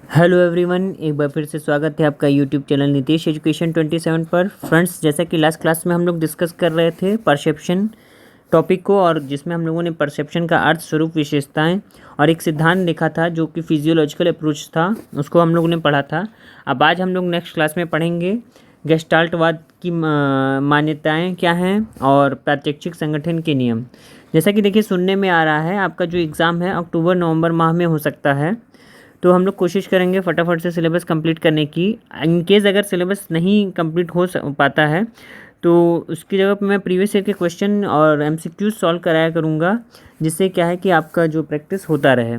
Hello everyone, एक बार फिर से स्वागत है आपका यूट्यूब चैनल नीतीश एजुकेशन 27 पर। फ्रेंड्स, जैसा कि लास्ट क्लास में हम लोग डिस्कस कर रहे थे परसेप्शन टॉपिक को, और जिसमें हम लोगों ने परसेप्शन का अर्थ, स्वरूप, विशेषताएं और एक सिद्धांत लिखा था जो कि फिजियोलॉजिकल अप्रोच था, उसको हम लोगों ने पढ़ा था। अब आज हम लोग नेक्स्ट क्लास में पढ़ेंगे गेस्टाल्टवाद की मान्यताएं क्या हैं और प्रात्यक्षिक संगठन के नियम। जैसा कि देखिए, सुनने में आ रहा है आपका जो एग्ज़ाम है अक्टूबर नवंबर माह में हो सकता है, तो हम लोग कोशिश करेंगे फटाफट से सिलेबस कंप्लीट करने की। इन केस अगर सिलेबस नहीं कंप्लीट हो पाता है तो उसकी जगह पे मैं प्रीवियस ईयर के क्वेश्चन और एमसीक्यूज सॉल्व कराया करूँगा, जिससे क्या है कि आपका जो प्रैक्टिस होता रहे।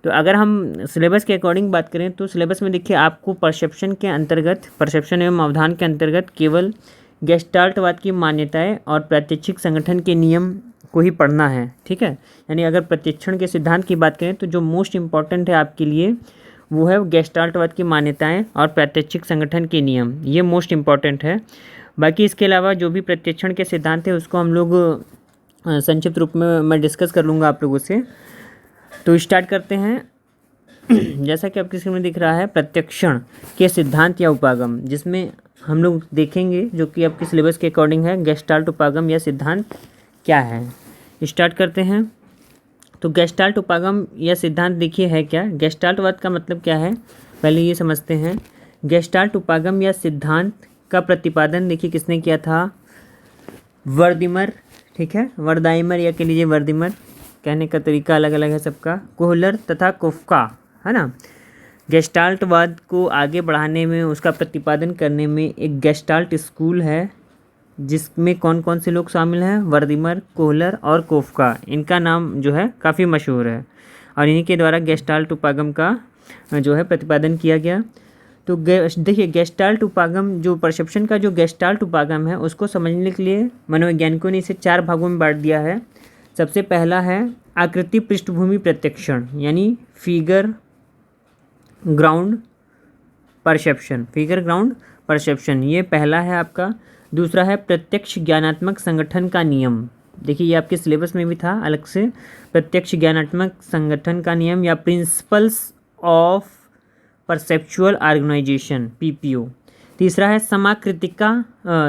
तो अगर हम सिलेबस के अकॉर्डिंग बात करें तो सिलेबस में देखिए, आपको परसेप्शन के अंतर्गत, परसेप्शन एवं अवधान के अंतर्गत केवल गेस्टाल्टवाद की मान्यताएं और प्रात्यक्षिक संगठन के नियम को ही पढ़ना है। ठीक है, यानी अगर प्रत्यक्षण के सिद्धांत की बात करें तो जो मोस्ट इम्पॉर्टेंट है आपके लिए वो है गेस्टाल्टवाद की मान्यताएं और प्रात्यक्षिक संगठन के नियम, ये मोस्ट इम्पॉर्टेंट है। बाकी इसके अलावा जो भी प्रत्यक्षण के सिद्धांत है उसको हम लोग संक्षिप्त रूप में मैं डिस्कस कर लूँगा आप लोगों से। तो स्टार्ट करते हैं। जैसा कि आपकी स्क्रीन में दिख रहा है, प्रत्यक्षण के सिद्धांत या उपागम, जिसमें हम लोग देखेंगे जो कि आपके सिलेबस के अकॉर्डिंग है, गेस्टाल्ट उपागम या सिद्धांत क्या है। स्टार्ट करते हैं। तो गेस्टाल्ट उपागम या सिद्धांत देखिए है क्या। गेस्टाल्टवाद का मतलब क्या है, पहले ये समझते हैं। गेस्टाल्ट उपागम या सिद्धांत का प्रतिपादन देखिए किसने किया था, वर्दिमर। ठीक है, वर्दाइमर या कह लीजिए वर्दिमर, कहने का तरीका अलग अलग है सबका। कोहलर तथा कोफ्का, है ना। गेस्टाल्टवाद को आगे बढ़ाने में, उसका प्रतिपादन करने में एक गेस्टाल्ट स्कूल है, जिसमें कौन कौन से लोग शामिल हैं, वर्दिमर, कोहलर और कोफ्का। इनका नाम जो है काफ़ी मशहूर है और इन्हीं के द्वारा गेस्टाल्ट उपागम का जो है प्रतिपादन किया गया। तो देखिए, गेस्टाल्ट उपागम, जो परसेप्शन का जो गेस्टाल्ट उपागम है, उसको समझने के लिए मनोवैज्ञानिकों ने इसे 4 भागों में बांट दिया है। सबसे पहला है आकृति पृष्ठभूमि प्रत्यक्षण, यानी figure ground perception. Figure ground perception ये पहला है आपका। दूसरा है प्रत्यक्ष ज्ञानात्मक संगठन का नियम। देखिए, ये आपके सिलेबस में भी था अलग से, प्रत्यक्ष ज्ञानात्मक संगठन का नियम या principles of perceptual organization, PPO. तीसरा है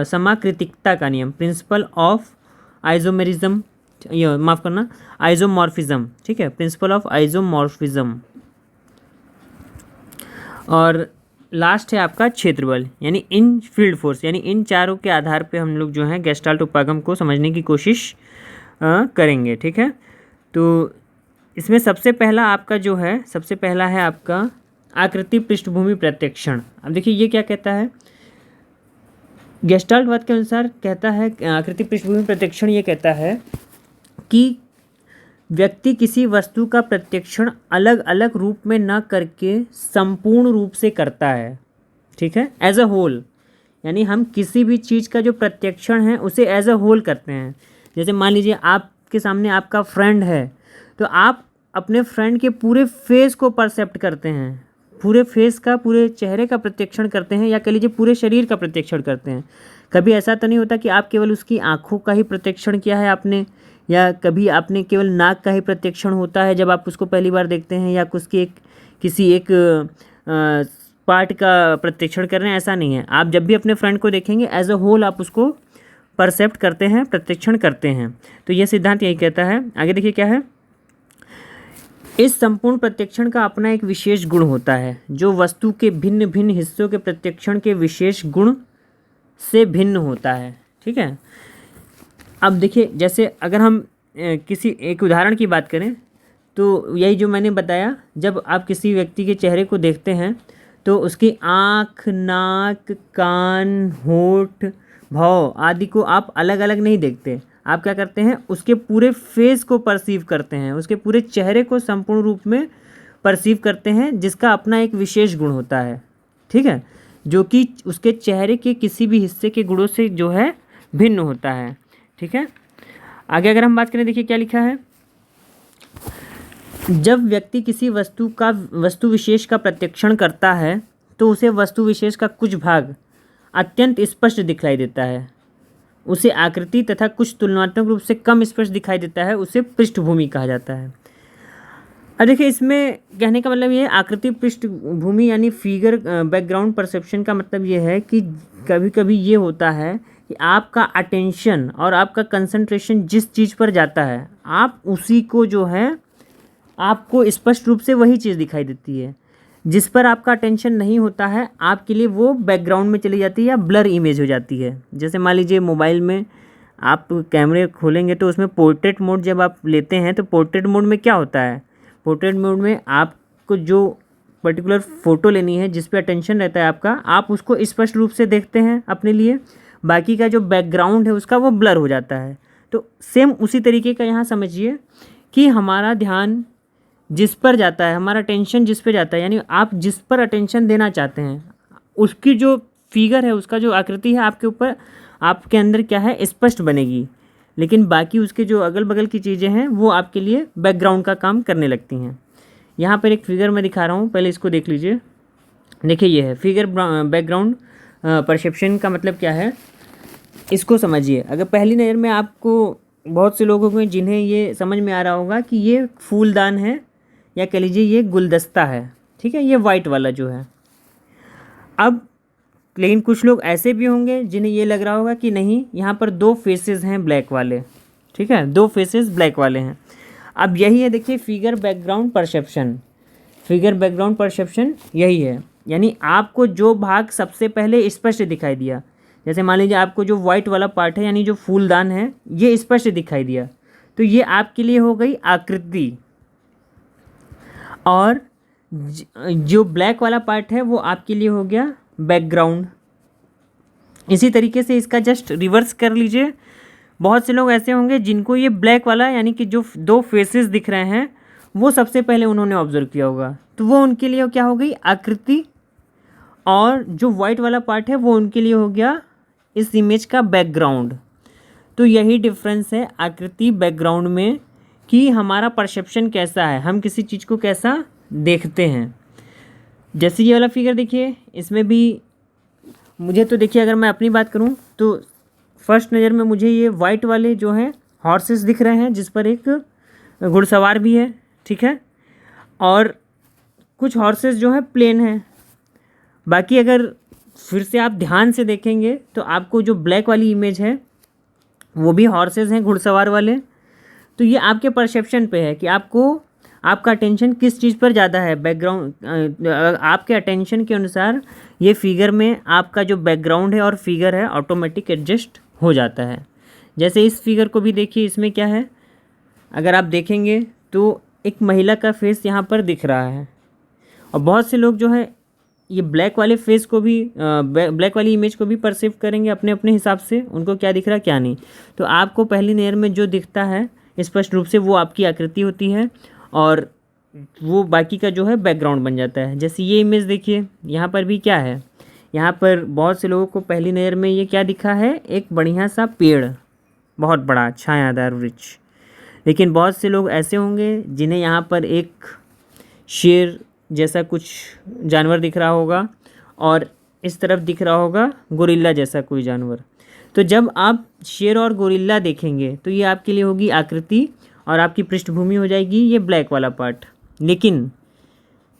समाकृतिकता का नियम, प्रिंसिपल ऑफ आइजोमेरिज्म, ये माफ़ करना, आइजोमॉर्फिज्म। ठीक है, प्रिंसिपल ऑफ आइजोमॉर्फिज्म। और लास्ट है आपका क्षेत्र बल, यानी इन फील्ड फोर्स। यानी इन चारों के आधार पे हम लोग जो है गेस्टाल्ट उपागम को समझने की कोशिश करेंगे। ठीक है, तो इसमें सबसे पहला है आपका आकृति पृष्ठभूमि प्रत्यक्षण। अब देखिए, ये क्या कहता है, गेस्टाल्टवाद के अनुसार कहता है, आकृति पृष्ठभूमि प्रत्यक्षण ये कहता है कि व्यक्ति किसी वस्तु का प्रत्यक्षण अलग अलग रूप में न करके संपूर्ण रूप से करता है। ठीक है, एज अ होल, यानी हम किसी भी चीज़ का जो प्रत्यक्षण है उसे एज अ होल करते हैं। जैसे मान लीजिए आपके सामने आपका फ्रेंड है, तो आप अपने फ्रेंड के पूरे फेस को परसेप्ट करते हैं, पूरे फेस का, पूरे चेहरे का प्रत्यक्षण करते हैं, या कह लीजिए पूरे शरीर का प्रत्यक्षण करते हैं। कभी ऐसा तो नहीं होता कि आप केवल उसकी आँखों का ही प्रत्यक्षण किया है आपने, या कभी आपने केवल नाक का ही प्रत्यक्षण होता है जब आप उसको पहली बार देखते हैं, या किसी एक पार्ट का प्रत्यक्षण कर रहे हैं, ऐसा नहीं है। आप जब भी अपने फ्रेंड को देखेंगे एज अ होल आप उसको परसेप्ट करते हैं, प्रत्यक्षण करते हैं। तो यह सिद्धांत यही कहता है। आगे देखिए क्या है, इस संपूर्ण प्रत्यक्षण का अपना एक विशेष गुण होता है, जो वस्तु के भिन्न भिन्न हिस्सों के प्रत्यक्षण के विशेष गुण से भिन्न होता है। ठीक है, अब देखिए, जैसे अगर हम किसी एक उदाहरण की बात करें तो यही जो मैंने बताया, जब आप किसी व्यक्ति के चेहरे को देखते हैं तो उसकी आँख, नाक, कान, होठ, भौं आदि को आप अलग अलग नहीं देखते। आप क्या करते हैं, उसके पूरे फेस को परसीव करते हैं, उसके पूरे चेहरे को संपूर्ण रूप में परसीव करते हैं, जिसका अपना एक विशेष गुण होता है। ठीक है, जो कि उसके चेहरे के किसी भी हिस्से के गुणों से जो है भिन्न होता है। ठीक है, आगे अगर हम बात करें, देखिए क्या लिखा है, जब व्यक्ति किसी वस्तु विशेष का प्रत्यक्षण करता है तो उसे वस्तु विशेष का कुछ भाग अत्यंत स्पष्ट दिखाई देता है, उसे आकृति तथा कुछ तुलनात्मक रूप से कम स्पष्ट दिखाई देता है, उसे पृष्ठभूमि कहा जाता है। अब देखिए इसमें कहने का मतलब ये है, आकृति पृष्ठभूमि यानी फिगर बैकग्राउंड परसेप्शन का मतलब ये है कि कभी कभी ये होता है कि आपका अटेंशन और आपका कंसंट्रेशन जिस चीज़ पर जाता है आप उसी को जो है आपको स्पष्ट रूप से वही चीज़ दिखाई देती है। जिस पर आपका अटेंशन नहीं होता है आपके लिए वो बैकग्राउंड में चली जाती है या ब्लर इमेज हो जाती है। जैसे मान लीजिए मोबाइल में आप कैमरे खोलेंगे तो उसमें पोर्ट्रेट मोड जब आप लेते हैं तो पोर्ट्रेट मोड में क्या होता है, पोर्ट्रेट मोड में आपको जो पर्टिकुलर फ़ोटो लेनी है जिस पे अटेंशन रहता है आपका, आप उसको स्पष्ट रूप से देखते हैं अपने लिए, बाकी का जो बैकग्राउंड है उसका वो ब्लर हो जाता है। तो सेम उसी तरीके का यहाँ समझिए कि हमारा ध्यान जिस पर जाता है, हमारा अटेंशन जिस पे जाता है, यानी आप जिस पर अटेंशन देना चाहते हैं उसकी जो फिगर है, उसका जो आकृति है आपके ऊपर, आपके अंदर क्या है स्पष्ट बनेगी, लेकिन बाकी उसके जो अगल बगल की चीज़ें हैं वो आपके लिए बैकग्राउंड का काम करने लगती हैं। यहाँ पर एक फिगर मैं दिखा रहा हूँ, पहले इसको देख लीजिए। देखिए ये है फिगर बैकग्राउंड परसेप्शन का मतलब क्या है इसको समझिए। अगर पहली नज़र में आपको, बहुत से लोग होंगे जिन्हें ये समझ में आ रहा होगा कि ये फूलदान है या कह लीजिए ये गुलदस्ता है, ठीक है, ये वाइट वाला जो है। अब लेकिन कुछ लोग ऐसे भी होंगे जिन्हें ये लग रहा होगा कि नहीं यहाँ पर दो फेसेस हैं ब्लैक वाले, ठीक है, दो फेसेस ब्लैक वाले हैं। अब यही है देखिए figure background perception. Figure background perception यही है, यानी आपको जो भाग सबसे पहले स्पष्ट दिखाई दिया, जैसे मान लीजिए आपको जो वाइट वाला पार्ट है यानी जो फूलदान है ये स्पष्ट दिखाई दिया, तो ये आपके लिए हो गई आकृति, और जो ब्लैक वाला पार्ट है वो आपके लिए हो गया बैकग्राउंड। इसी तरीके से इसका जस्ट रिवर्स कर लीजिए। बहुत से लोग ऐसे होंगे जिनको ये ब्लैक वाला यानी कि जो दो फेसेस दिख रहे हैं वो सबसे पहले उन्होंने ऑब्जर्व किया होगा, तो वो उनके लिए क्या हो गई आकृति, और जो वाइट वाला पार्ट है वो उनके लिए हो गया इस इमेज का बैकग्राउंड। तो यही डिफरेंस है आकृति बैकग्राउंड में कि हमारा परसेप्शन कैसा है, हम किसी चीज़ को कैसा देखते हैं। जैसे ये वाला फिगर देखिए, इसमें भी मुझे तो देखिए अगर मैं अपनी बात करूं तो फर्स्ट नज़र में मुझे ये वाइट वाले जो हैं हॉर्सेस दिख रहे हैं जिस पर एक घुड़सवार भी है, ठीक है, और कुछ हॉर्सेस जो हैं प्लेन हैं। बाकी अगर फिर से आप ध्यान से देखेंगे तो आपको जो ब्लैक वाली इमेज है वो भी हॉर्सेस हैं घुड़सवार वाले। तो ये आपके परसेप्शन पे है कि आपको आपका अटेंशन किस चीज़ पर ज़्यादा है, बैकग्राउंड। आपके अटेंशन के अनुसार ये फिगर में आपका जो बैकग्राउंड है और फिगर है ऑटोमेटिक एडजस्ट हो जाता है। जैसे इस फिगर को भी देखिए, इसमें क्या है, अगर आप देखेंगे तो एक महिला का फेस यहाँ पर दिख रहा है, और बहुत से लोग जो है ये ब्लैक वाले फेस को भी ब्लैक वाली इमेज को भी परसीव करेंगे अपने अपने हिसाब से, उनको क्या दिख रहा है क्या नहीं। तो आपको पहली नज़र में जो दिखता है स्पष्ट रूप से वो आपकी आकृति होती है, और वो बाकी का जो है बैकग्राउंड बन जाता है। जैसे ये इमेज देखिए, यहाँ पर भी क्या है, यहाँ पर बहुत से लोगों को पहली नज़र में ये क्या दिखा है, एक बढ़िया सा पेड़, बहुत बड़ा छायादार वृक्ष। लेकिन बहुत से लोग ऐसे होंगे जिन्हें यहाँ पर एक शेर जैसा कुछ जानवर दिख रहा होगा, और इस तरफ दिख रहा होगा गोरिल्ला जैसा कोई जानवर। तो जब आप शेर और गोरिल्ला देखेंगे तो ये आपके लिए होगी आकृति, और आपकी पृष्ठभूमि हो जाएगी ये ब्लैक वाला पार्ट। लेकिन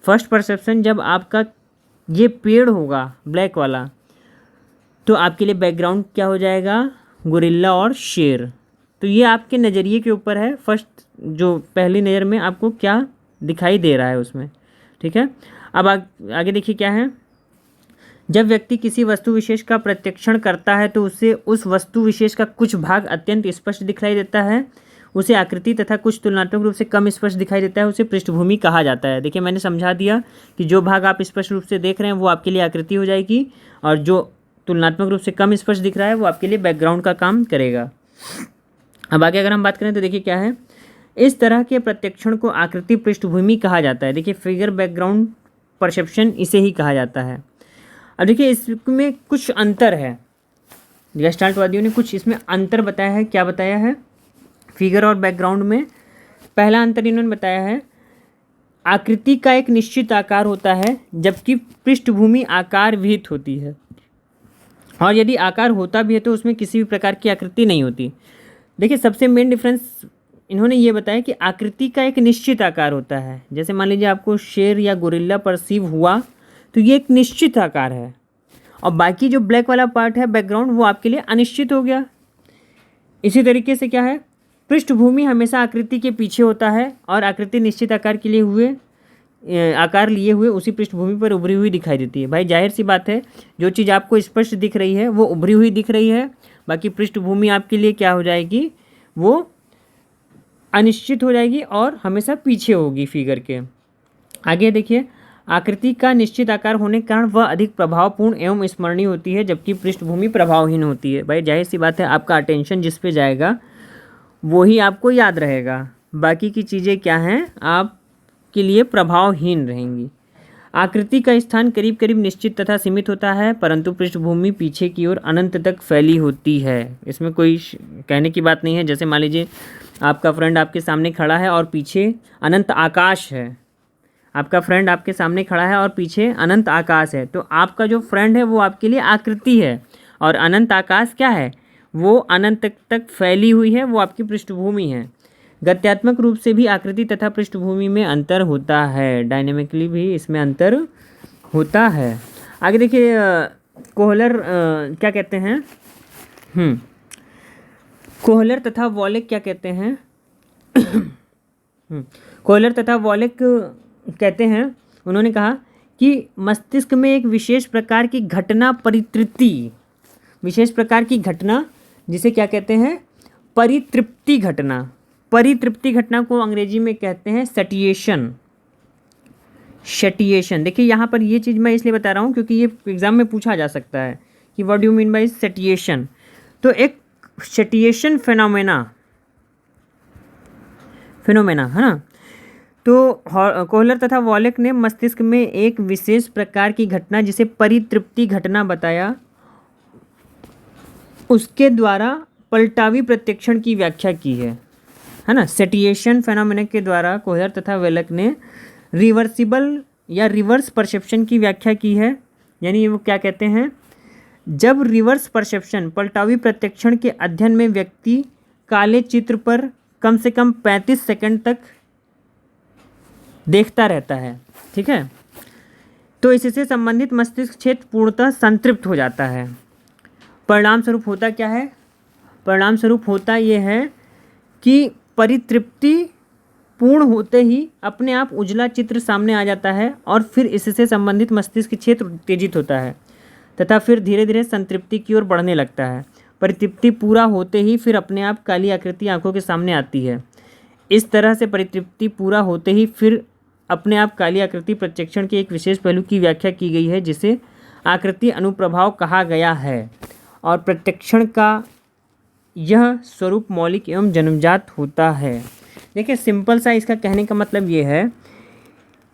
फर्स्ट परसेप्शन जब आपका ये पेड़ होगा ब्लैक वाला, तो आपके लिए बैकग्राउंड क्या हो जाएगा, गोरिल्ला और शेर। तो ये आपके नज़रिए के ऊपर है, फर्स्ट जो पहली नज़र में आपको क्या दिखाई दे रहा है उसमें, ठीक है। अब आगे देखिए क्या है, जब व्यक्ति किसी वस्तु विशेष का प्रत्यक्षण करता है तो उसे उस वस्तु विशेष का कुछ भाग अत्यंत स्पष्ट दिखाई देता है, उसे आकृति, तथा कुछ तुलनात्मक रूप से कम स्पष्ट दिखाई देता है, उसे पृष्ठभूमि कहा जाता है। देखिए मैंने समझा दिया कि जो भाग आप स्पष्ट रूप से देख रहे हैं वो आपके लिए आकृति हो जाएगी, और जो तुलनात्मक रूप से कम स्पष्ट दिख रहा है वो आपके लिए बैकग्राउंड का काम करेगा। अब आगे अगर हम बात करें तो देखिए क्या है, इस तरह के प्रत्यक्षण को आकृति पृष्ठभूमि कहा जाता है। देखिए फिगर बैकग्राउंड परसेप्शन इसे ही कहा जाता है। अब देखिए इसमें कुछ अंतर है, गेस्टाल्टवादियों ने कुछ इसमें अंतर बताया है। क्या बताया है फिगर और बैकग्राउंड में? पहला अंतर इन्होंने बताया है, आकृति का एक निश्चित आकार होता है जबकि पृष्ठभूमि आकार विहित होती है, और यदि आकार होता भी है तो उसमें किसी भी प्रकार की आकृति नहीं होती। देखिए सबसे मेन डिफरेंस इन्होंने ये बताया कि आकृति का एक निश्चित आकार होता है। जैसे मान लीजिए आपको शेर या गोरिल्ला परसीव हुआ तो ये एक निश्चित आकार है, और बाकी जो ब्लैक वाला पार्ट है बैकग्राउंड वो आपके लिए अनिश्चित हो गया। इसी तरीके से क्या है, पृष्ठभूमि हमेशा आकृति के पीछे होता है और आकृति निश्चित आकार के लिए आकार लिए हुए उसी पृष्ठभूमि पर उभरी हुई दिखाई देती है। भाई जाहिर सी बात है, जो चीज़ आपको स्पष्ट दिख रही है वो उभरी हुई दिख रही है, बाकी पृष्ठभूमि आपके लिए क्या हो जाएगी, वो अनिश्चित हो जाएगी और हमेशा पीछे होगी फिगर के। आगे देखिए, आकृति का निश्चित आकार होने के कारण वह अधिक प्रभावपूर्ण एवं स्मरणीय होती है, जबकि पृष्ठभूमि प्रभावहीन होती है। भाई जाहिर सी बात है, आपका अटेंशन जिस पे जाएगा वही आपको याद रहेगा, बाकी की चीज़ें क्या हैं, आपके लिए प्रभावहीन रहेंगी। आकृति का स्थान करीब करीब निश्चित तथा सीमित होता है, परंतु पृष्ठभूमि पीछे की ओर अनंत तक फैली होती है। इसमें कोई कहने की बात नहीं है। जैसे मान लीजिए आपका फ्रेंड आपके सामने खड़ा है और पीछे अनंत आकाश है, आपका फ्रेंड आपके सामने खड़ा है और पीछे अनंत आकाश है, तो आपका जो फ्रेंड है वो आपके लिए आकृति है, और अनंत आकाश क्या है, वो अनंत तक फैली हुई है, वो आपकी पृष्ठभूमि है। गत्यात्मक रूप से भी आकृति तथा पृष्ठभूमि में अंतर होता है, डायनेमिकली भी इसमें अंतर होता है। आगे देखिए, कोहलर क्या कहते हैं, कोहलर तथा वॉलेक क्या कहते हैं कोहलर तथा वॉलेक कहते हैं, उन्होंने कहा कि मस्तिष्क में एक विशेष प्रकार की घटना परितृप्ति, विशेष प्रकार की घटना जिसे क्या कहते हैं, परितृप्ति घटना। परितृप्ति घटना को अंग्रेजी में कहते हैं सटिएशन। शटिएशन, देखिए यहाँ पर ये चीज़ मैं इसलिए बता रहा हूँ क्योंकि ये एग्ज़ाम में पूछा जा सकता है कि what do you mean by satiation. तो एक शटिएशन फिनोमेना है ना। तो कोहलर तथा वॉलेक ने मस्तिष्क में एक विशेष प्रकार की घटना जिसे परितृप्ति घटना बताया, उसके द्वारा पलटावी प्रत्यक्षण की व्याख्या की है ना। सेटिएशन फेनोमेना के द्वारा कोहलर तथा वॉलेक ने रिवर्सिबल या रिवर्स परसेप्शन की व्याख्या की है। यानी वो क्या कहते हैं, जब रिवर्स परसेप्शन पलटावी प्रत्यक्षण के अध्ययन में व्यक्ति काले चित्र पर कम से कम 35 सेकंड तक देखता रहता है, ठीक है, तो इससे संबंधित मस्तिष्क क्षेत्र पूर्णतः संतृप्त हो जाता है। परिणाम स्वरूप होता क्या है, परिणाम स्वरूप होता ये है कि परितृप्ति पूर्ण होते ही अपने आप उजला चित्र सामने आ जाता है और फिर इससे संबंधित मस्तिष्क क्षेत्र उत्तेजित होता है तथा फिर धीरे धीरे संतृप्ति की ओर बढ़ने लगता है। परितृप्ति पूरा होते ही फिर अपने आप काली आकृति आंखों के सामने आती है। इस तरह से परितृप्ति पूरा होते ही फिर अपने आप काली आकृति प्रत्यक्षण के एक विशेष पहलू की व्याख्या की गई है जिसे आकृति अनुप्रभाव कहा गया है, और प्रत्यक्षण का यह स्वरूप मौलिक एवं जन्मजात होता है। देखिए सिंपल सा इसका कहने का मतलब ये है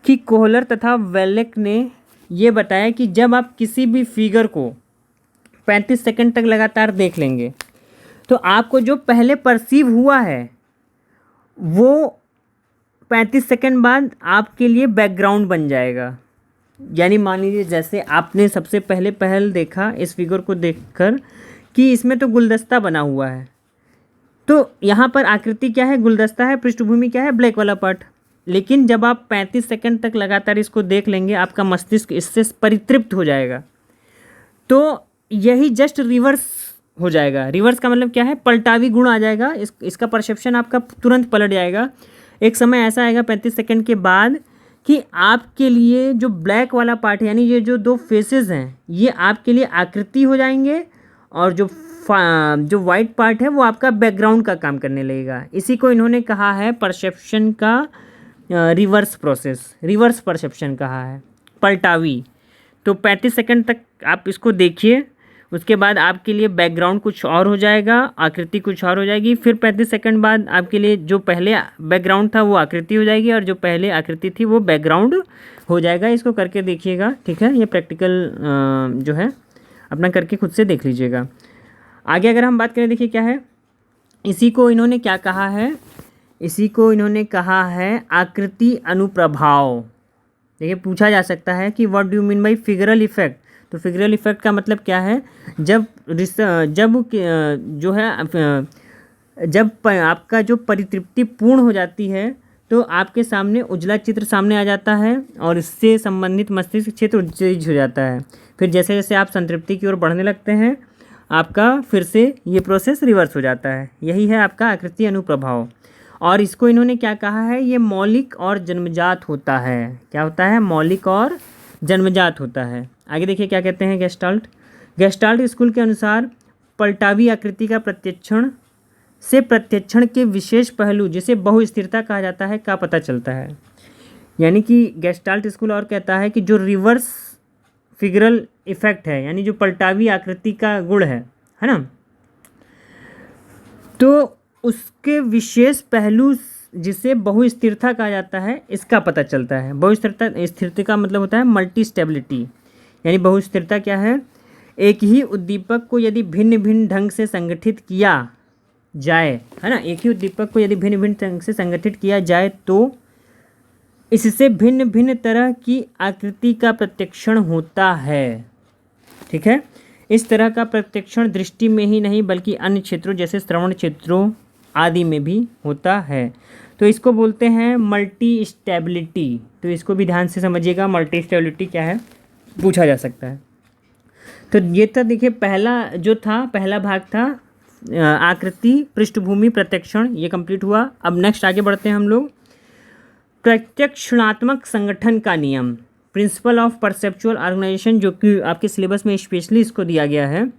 कि कोहलर तथा वॉलेक ने ये बताया कि जब आप किसी भी फिगर को 35 सेकंड तक लगातार देख लेंगे तो आपको जो पहले परसीव हुआ है वो 35 सेकंड बाद आपके लिए बैकग्राउंड बन जाएगा। यानी मान लीजिए जैसे आपने सबसे पहल देखा इस फिगर को देखकर कि इसमें तो गुलदस्ता बना हुआ है, तो यहाँ पर आकृति क्या है, गुलदस्ता है, पृष्ठभूमि क्या है, ब्लैक वाला पार्ट। लेकिन जब आप 35 सेकंड तक लगातार इसको देख लेंगे आपका मस्तिष्क इससे परितृप्त हो जाएगा, तो यही जस्ट रिवर्स हो जाएगा। रिवर्स का मतलब क्या है, पलटावी गुण आ जाएगा, इसका परसेप्शन आपका तुरंत पलट जाएगा। एक समय ऐसा आएगा 35 सेकंड के बाद कि आपके लिए जो ब्लैक वाला पार्ट है, यानी ये जो दो फेसेस हैं, ये आपके लिए आकृति हो जाएंगे और जो वाइट पार्ट है वो आपका बैकग्राउंड का काम करने लगेगा। इसी को इन्होंने कहा है परसेप्शन का रिवर्स प्रोसेस, रिवर्स परसेप्शन कहा है, पलटावी। तो 35 सेकंड तक आप इसको देखिए, उसके बाद आपके लिए बैकग्राउंड कुछ और हो जाएगा, आकृति कुछ और हो जाएगी। फिर 35 सेकंड बाद आपके लिए जो पहले बैकग्राउंड था वो आकृति हो जाएगी और जो पहले आकृति थी वो बैकग्राउंड हो जाएगा। इसको करके देखिएगा, ठीक है, ये प्रैक्टिकल जो है अपना करके खुद से देख लीजिएगा। आगे अगर हम बात करें, देखिए क्या है, इसी को इन्होंने क्या कहा है, इसी को इन्होंने कहा है आकृति अनुप्रभाव। देखिए पूछा जा सकता है कि what do you mean bye figural effect. तो फिगरल इफेक्ट का मतलब क्या है, जब जो है जब आपका जो परितृप्ति पूर्ण हो जाती है तो आपके सामने उजला चित्र सामने आ जाता है और इससे संबंधित मस्तिष्क क्षेत्र उत्तेजित हो जाता है। फिर जैसे जैसे आप संतृप्ति की ओर बढ़ने लगते हैं आपका फिर से ये प्रोसेस रिवर्स हो जाता है। यही है आपका आकृति अनुप्रभाव। और इसको इन्होंने क्या कहा है, ये मौलिक और जन्मजात होता है। क्या होता है? मौलिक और जन्मजात होता है। आगे देखिए क्या कहते हैं गेस्टाल्ट। गेस्टाल्ट स्कूल के अनुसार पलटावी आकृति का प्रत्यक्षण के विशेष पहलू जिसे बहुस्थिरता कहा जाता है का पता चलता है। यानी कि गेस्टाल्ट स्कूल और कहता है कि जो रिवर्स फिगरल इफेक्ट है, यानी जो पलटावी आकृति का गुण है ना, तो उसके विशेष पहलू जिसे बहुस्थिरता कहा जाता है इसका पता चलता है। स्थिरता का मतलब होता है मल्टी स्टेबिलिटी। यानी बहुस्थिरता क्या है? एक ही उद्दीपक को यदि भिन्न भिन्न ढंग से संगठित किया जाए, है ना, एक ही उद्दीपक को यदि भिन्न भिन्न ढंग से संगठित किया जाए तो इससे भिन्न भिन्न तरह की आकृति का प्रत्यक्षण होता है। ठीक है, इस तरह का प्रत्यक्षण दृष्टि में ही नहीं बल्कि अन्य क्षेत्रों जैसे श्रवण क्षेत्रों आदि में भी होता है। तो इसको बोलते हैं मल्टी स्टेबिलिटी। तो इसको भी ध्यान से समझिएगा, मल्टी स्टेबिलिटी क्या है पूछा जा सकता है। तो ये तो देखिए पहला भाग था आकृति पृष्ठभूमि प्रत्यक्षण, ये कंप्लीट हुआ। अब नेक्स्ट आगे बढ़ते हैं हम लोग। प्रत्यक्षणात्मक संगठन का नियम, प्रिंसिपल ऑफ परसेप्चुअल ऑर्गेनाइजेशन, जो कि आपके सिलेबस में स्पेशली इसको दिया गया है।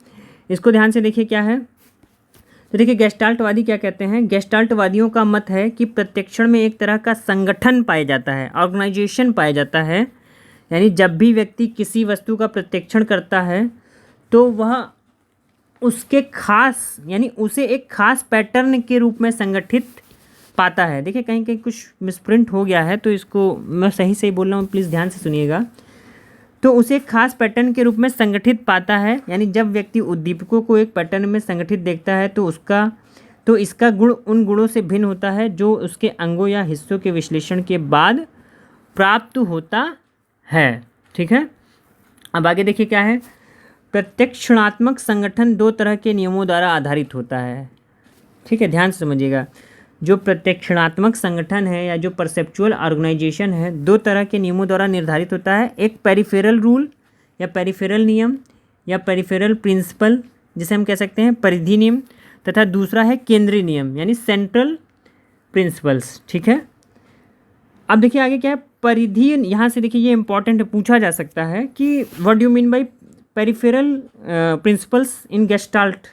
इसको ध्यान से देखिए क्या है। तो देखिए गेस्टाल्टवादी क्या कहते हैं। गेस्टाल्टवादियों का मत है कि प्रत्यक्षण में एक तरह का संगठन पाया जाता है, ऑर्गेनाइजेशन पाया जाता है। यानी जब भी व्यक्ति किसी वस्तु का प्रत्यक्षण करता है तो वह उसके खास यानी उसे एक खास पैटर्न के रूप में संगठित पाता है। देखिए कहीं कहीं कुछ मिसप्रिंट हो गया है तो इसको मैं सही से ही बोल रहा हूँ, प्लीज़ ध्यान से सुनिएगा। तो उसे एक खास पैटर्न के रूप में संगठित पाता है। यानी जब व्यक्ति उद्दीपकों को एक पैटर्न में संगठित देखता है तो इसका गुण उन गुणों से भिन्न होता है जो उसके अंगों या हिस्सों के विश्लेषण के बाद प्राप्त होता है। ठीक है, अब आगे देखिए क्या है। प्रत्यक्षणात्मक संगठन दो तरह के नियमों द्वारा आधारित होता है। ठीक है, ध्यान से समझिएगा। जो प्रत्यक्षणात्मक संगठन है या जो परसेप्चुअल ऑर्गेनाइजेशन है, दो तरह के नियमों द्वारा निर्धारित होता है। एक पेरिफेरल रूल या पेरिफेरल नियम या पेरिफेरल प्रिंसिपल जिसे हम कह सकते हैं परिधि नियम, तथा दूसरा है केंद्रीय नियम यानी सेंट्रल प्रिंसिपल्स। ठीक है, अब देखिए आगे क्या है। परिधि, यहाँ से देखिए ये इंपॉर्टेंट पूछा जा सकता है कि what do you mean bye peripheral principles in gestalt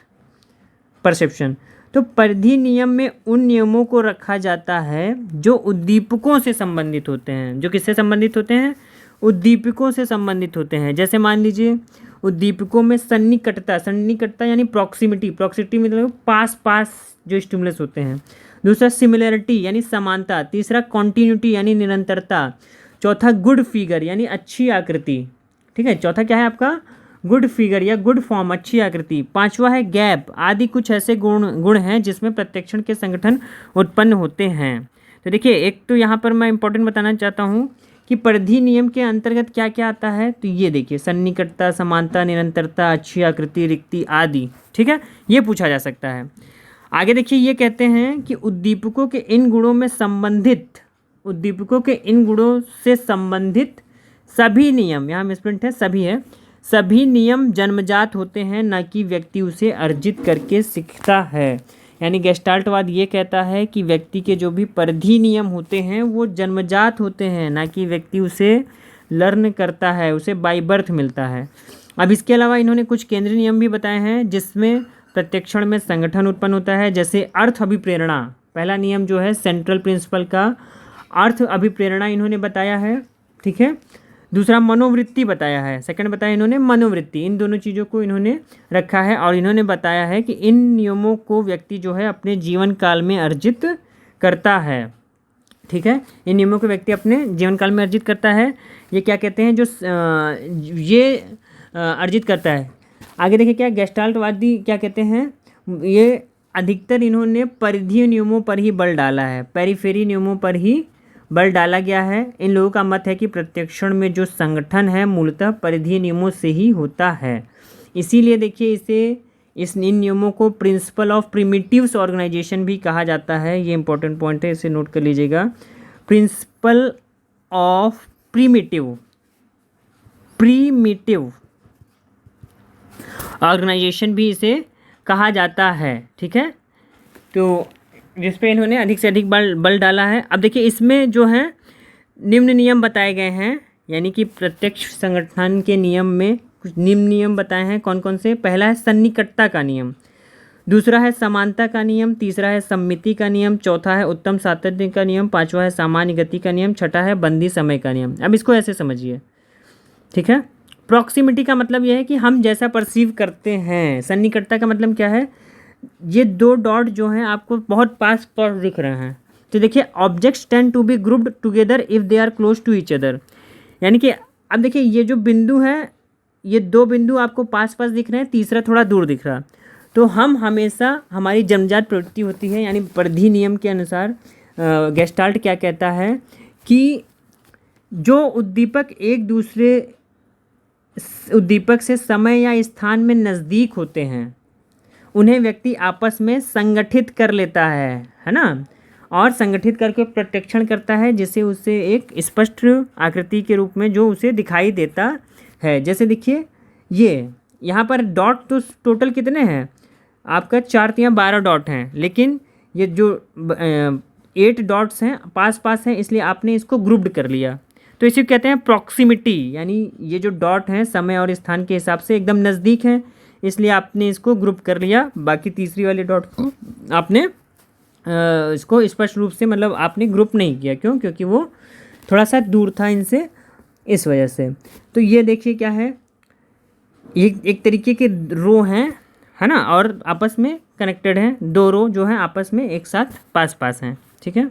perception. तो परिधि नियम में उन नियमों को रखा जाता है जो उद्दीपकों से संबंधित होते हैं। जो किससे संबंधित होते हैं? उद्दीपकों से संबंधित होते हैं। जैसे मान लीजिए उद्दीपकों में सन्निकटता यानी प्रॉक्सिमिटी मतलब पास जो स्टिमुलस होते हैं। दूसरा सिमिलरिटी यानी समानता। तीसरा कॉन्टिन्यूटी यानी निरंतरता। चौथा गुड फिगर यानी अच्छी आकृति। ठीक है, चौथा क्या है आपका? गुड फिगर या गुड फॉर्म, अच्छी आकृति। पांचवा है गैप आदि। कुछ ऐसे गुण हैं जिसमें प्रत्यक्षण के संगठन उत्पन्न होते हैं। तो देखिए एक तो यहाँ पर मैं इंपॉर्टेंट बताना चाहता हूँ कि परिधि नियम के अंतर्गत क्या क्या आता है। तो ये देखिए सन्निकटता, समानता, निरंतरता, अच्छी आकृति, रिक्ति आदि। ठीक है, ये पूछा जा सकता है। आगे देखिए ये कहते हैं कि उद्दीपकों के इन गुणों से संबंधित सभी नियम, यहाँ मिसप्रिंट है, सभी है, सभी नियम जन्मजात होते हैं, न कि व्यक्ति उसे अर्जित करके सीखता है। यानी गेस्टाल्टवाद ये कहता है कि व्यक्ति के जो भी परिधि नियम होते हैं वो जन्मजात होते हैं, ना कि व्यक्ति उसे लर्न करता है, उसे बाय बर्थ मिलता है। अब इसके अलावा इन्होंने कुछ केंद्रीय नियम भी बताए हैं जिसमें प्रत्यक्षण में संगठन उत्पन्न होता है। जैसे अर्थ अभिप्रेरणा, पहला नियम जो है सेंट्रल प्रिंसिपल का अर्थ अभिप्रेरणा इन्होंने बताया है। ठीक है, दूसरा मनोवृत्ति बताया है, सेकंड बताया इन्होंने मनोवृत्ति। इन दोनों चीज़ों को इन्होंने रखा है और इन्होंने बताया है कि इन नियमों को व्यक्ति जो है अपने जीवन काल में अर्जित करता है। ठीक है, इन नियमों को व्यक्ति अपने जीवन काल में अर्जित करता है। ये क्या कहते हैं, जो ये अर्जित करता है। आगे देखिए क्या गेस्टाल्टवादी क्या कहते हैं। ये अधिकतर इन्होंने परिधीय नियमों पर ही बल डाला है, पेरिफेरी नियमों पर ही बल डाला गया है। इन लोगों का मत है कि प्रत्यक्षण में जो संगठन है मूलतः परिधीय नियमों से ही होता है। इसीलिए देखिए इसे इन नियमों को प्रिंसिपल ऑफ प्रिमिटिव्स ऑर्गेनाइजेशन भी कहा जाता है। ये इंपॉर्टेंट पॉइंट है, इसे नोट कर लीजिएगा। प्रिंसिपल ऑफ प्रिमिटिव ऑर्गेनाइजेशन भी इसे कहा जाता है, ठीक है। तो जिस पे इन्होंने अधिक से अधिक बल डाला है। अब देखिए इसमें जो है निम्न नियम बताए गए हैं, यानी कि प्रत्यक्ष संगठन के नियम में कुछ निम्न नियम बताए हैं। कौन कौन से? पहला है सन्निकटता का नियम, दूसरा है समानता का नियम, तीसरा है सम्मिति का नियम, चौथा है उत्तम सातत्य का नियम, पांचवा है सामान्य गति का नियम, छठा है बंदी समय का नियम। अब इसको ऐसे समझिए, ठीक है। प्रॉक्सिमिटी का मतलब यह है कि हम जैसा परसीव करते हैं। सन्निकटता का मतलब क्या है? ये दो डॉट जो हैं आपको बहुत पास पास दिख रहे हैं, तो देखिए objects tend to be grouped together if they are close to each other. यानी कि अब देखिए ये जो बिंदु है, ये दो बिंदु आपको पास पास दिख रहे हैं, तीसरा थोड़ा दूर दिख रहा। तो हम हमेशा, हमारी जन्मजात प्रवृत्ति होती है, यानी परिधि नियम के अनुसार गेस्टाल्ट क्या कहता है कि जो उद्दीपक एक दूसरे उद्दीपक से समय या स्थान में नज़दीक होते हैं उन्हें व्यक्ति आपस में संगठित कर लेता है ना, और संगठित करके प्रत्यक्षण करता है, जिससे उसे एक स्पष्ट आकृति के रूप में जो उसे दिखाई देता है। जैसे देखिए ये यहाँ पर डॉट तो टोटल कितने हैं आपका? 4 या 12 डॉट हैं, लेकिन ये जो 8 डॉट्स हैं पास पास हैं, इसलिए आपने इसको ग्रुप्ड कर लिया। तो इसे कहते हैं प्रॉक्सिमिटी, यानी ये जो डॉट हैं समय और स्थान के हिसाब से एकदम नज़दीक हैं, इसलिए आपने इसको ग्रुप कर लिया। बाकी तीसरी वाले डॉट को आपने इसको स्पष्ट रूप से मतलब आपने ग्रुप नहीं किया। क्यों? क्योंकि वो थोड़ा सा दूर था इनसे, इस वजह से। तो ये देखिए क्या है, एक तरीके के रो हैं, है ना, और आपस में कनेक्टेड हैं। दो रो जो हैं आपस में एक साथ पास पास हैं, ठीक है।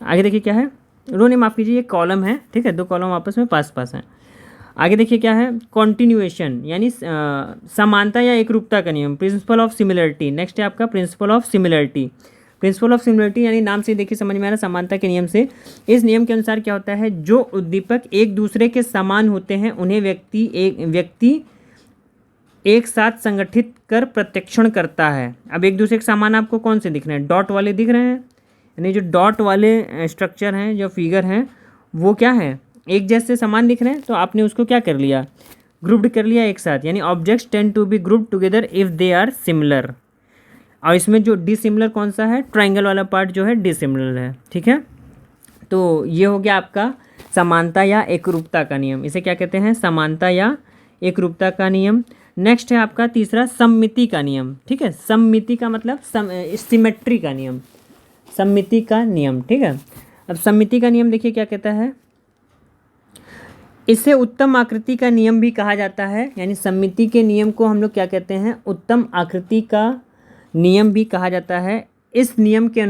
आगे देखिए क्या है, रो नहीं माफ़ कीजिए, ये कॉलम है, ठीक है, दो कॉलम आपस में पास पास हैं। आगे देखिए क्या है, कॉन्टिन्यूएशन यानी समानता या एकरूपता का नियम, प्रिंसिपल ऑफ सिमिलरिटी। नेक्स्ट है आपका principle of similarity. Principle of similarity यानी नाम से देखिए समझ में आ रहा है, समानता के नियम से। इस नियम के अनुसार क्या होता है, जो उद्दीपक एक दूसरे के समान होते हैं उन्हें व्यक्ति एक साथ संगठित कर प्रत्यक्षण करता है। अब एक दूसरे के समान आपको कौन से दिख रहे हैं? डॉट वाले दिख रहे हैं, यानी जो डॉट वाले स्ट्रक्चर हैं, जो फिगर हैं, वो क्या है, एक जैसे समान दिख रहे हैं, तो आपने उसको क्या कर लिया, ग्रुप्ड कर लिया एक साथ। यानी objects tend to be grouped together if they are similar. और इसमें जो डिसिमिलर कौन सा है? ट्राइंगल वाला पार्ट जो है डिसिमिलर है, ठीक है। तो ये हो गया आपका समानता या एकरूपता का नियम। इसे क्या कहते हैं? समानता या एकरूपता का नियम। नेक्स्ट है आपका तीसरा सम्मिति का नियम, ठीक है। सम्मिति का मतलब सिमेट्री का नियम, सम्मिति का नियम, ठीक है। अब सम्मिति का नियम देखिए क्या कहता है, इसे उत्तम आकृति का नियम भी कहा जाता है। यानी सम्मिति के नियम को हम लोग क्या कहते हैं? उत्तम आकृति का नियम भी कहा जाता है। इस नियम के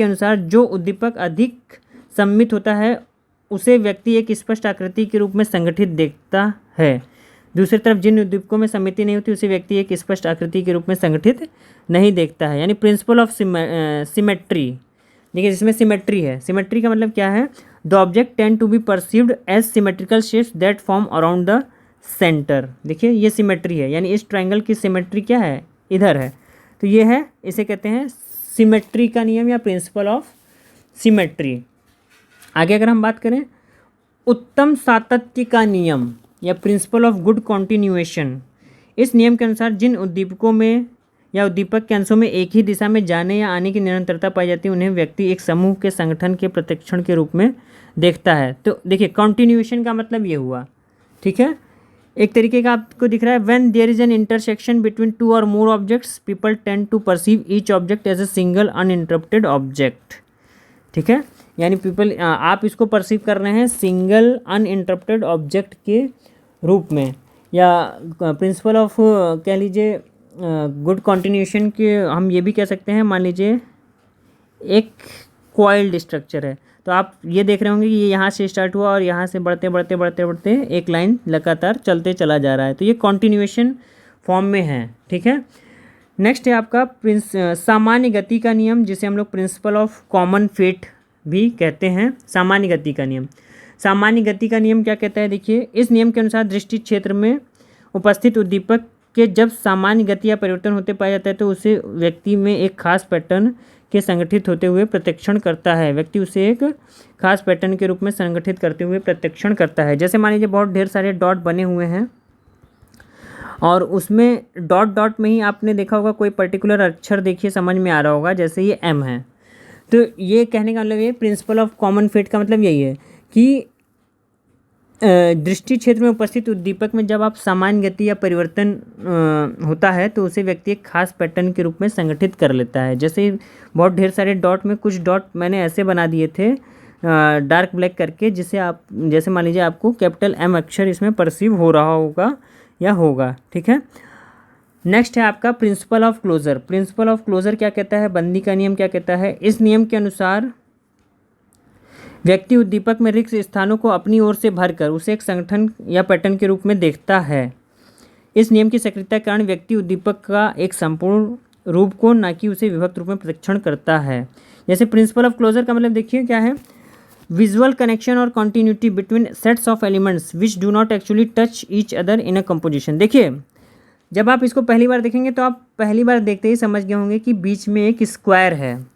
अनुसार जो उद्दीपक अधिक सम्मित होता है उसे व्यक्ति एक स्पष्ट आकृति के रूप में संगठित देखता है। दूसरी तरफ जिन उद्दीपकों में सम्मिति नहीं होती उसे व्यक्ति एक स्पष्ट आकृति के रूप में संगठित नहीं देखता है। यानी प्रिंसिपल ऑफ सिमेट्री, देखिए जिसमें सिमेट्री है। सिमेट्री का मतलब क्या है? The object tend to be perceived as symmetrical shapes that form around the center. देखिए ये सिमेट्री है, यानी इस ट्रायंगल की सिमेट्री क्या है? इधर है, तो ये है, इसे कहते हैं सिमेट्री का नियम या प्रिंसिपल ऑफ सिमेट्री। आगे अगर हम बात करें उत्तम सातत्य का नियम या प्रिंसिपल ऑफ गुड कॉन्टिन्यूएशन। इस नियम के अनुसार जिन उद्दीपकों में या उद्दीपक के अंशों में एक ही दिशा में जाने या आने की निरंतरता पाई जाती है उन्हें व्यक्ति एक समूह के संगठन के प्रत्यक्षण के रूप में देखता है। तो देखिए कॉन्टिन्यूएशन का मतलब ये हुआ, ठीक है। एक तरीके का आपको दिख रहा है, when there is an intersection between two or more objects people tend to perceive each object as a single uninterrupted object, ठीक है। यानी पीपल, आप इसको परसीव कर रहे हैं सिंगल अनइंटरप्टेड ऑब्जेक्ट के रूप में, या प्रिंसिपल ऑफ कह लीजिए गुड कॉन्टिन्यूएशन के हम ये भी कह सकते हैं। मान लीजिए एक कॉइल्ड स्ट्रक्चर है, तो आप ये देख रहे होंगे कि ये यहाँ से स्टार्ट हुआ और यहाँ से बढ़ते बढ़ते बढ़ते बढ़ते एक लाइन लगातार चलते चला जा रहा है, तो ये कॉन्टिन्यूएशन फॉर्म में है, ठीक है। नेक्स्ट है आपका सामान्य गति का नियम, जिसे हम लोग प्रिंसिपल ऑफ कॉमन फेट भी कहते हैं। सामान्य गति का नियम, सामान्य गति का नियम क्या कहता है? देखिए इस नियम के अनुसार दृष्टि क्षेत्र में उपस्थित उद्दीपक के जब सामान्य गति या परिवर्तन होते पाया जाता है तो उसे व्यक्ति में एक खास पैटर्न के संगठित होते हुए प्रत्यक्षण करता है। व्यक्ति उसे एक खास पैटर्न के रूप में संगठित करते हुए प्रत्यक्षण करता है। जैसे मान लीजिए बहुत ढेर सारे डॉट बने हुए हैं और उसमें डॉट डॉट में ही आपने देखा होगा कोई पर्टिकुलर अक्षर, देखिए समझ में आ रहा होगा, जैसे ये एम है। तो ये कहने का मतलब ये प्रिंसिपल ऑफ कॉमन फेट का मतलब यही है कि दृष्टि क्षेत्र में उपस्थित उद्दीपक में जब आप सामान्य गति या परिवर्तन होता है तो उसे व्यक्ति एक खास पैटर्न के रूप में संगठित कर लेता है। जैसे बहुत ढेर सारे डॉट में कुछ डॉट मैंने ऐसे बना दिए थे डार्क ब्लैक करके, जिसे आप जैसे मान लीजिए आपको कैपिटल एम अक्षर इसमें परसीव हो रहा होगा या होगा, ठीक है। नेक्स्ट है आपका principle of closure. Principle of closure क्या कहता है, बंदी का नियम क्या कहता है। इस नियम के अनुसार व्यक्ति उद्दीपक में रिक्त स्थानों को अपनी ओर से भरकर उसे एक संगठन या पैटर्न के रूप में देखता है। इस नियम की सक्रियता के कारण व्यक्ति उद्दीपक का एक संपूर्ण रूप को न कि उसे विभक्त रूप में प्रशिक्षण करता है। जैसे प्रिंसिपल ऑफ क्लोजर का मतलब देखिए क्या है, विजुअल कनेक्शन और continuity between sets of elements which do not actually touch each other in a composition. देखिए जब आप इसको पहली बार देखेंगे तो आप पहली बार देखते ही समझ गए होंगे कि बीच में एक स्क्वायर है,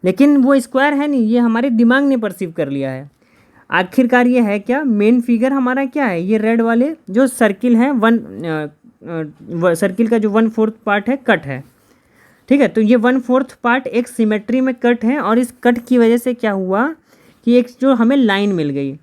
लेकिन वो स्क्वायर है नहीं, ये हमारे दिमाग ने परसीव कर लिया है। आखिरकार ये है क्या, मेन फिगर हमारा क्या है, ये रेड वाले जो सर्किल हैं, सर्किल का जो 1/4 पार्ट है कट है, ठीक है। तो ये 1/4 पार्ट एक सिमेट्री में कट है और इस कट की वजह से क्या हुआ कि एक जो हमें लाइन मिल गई,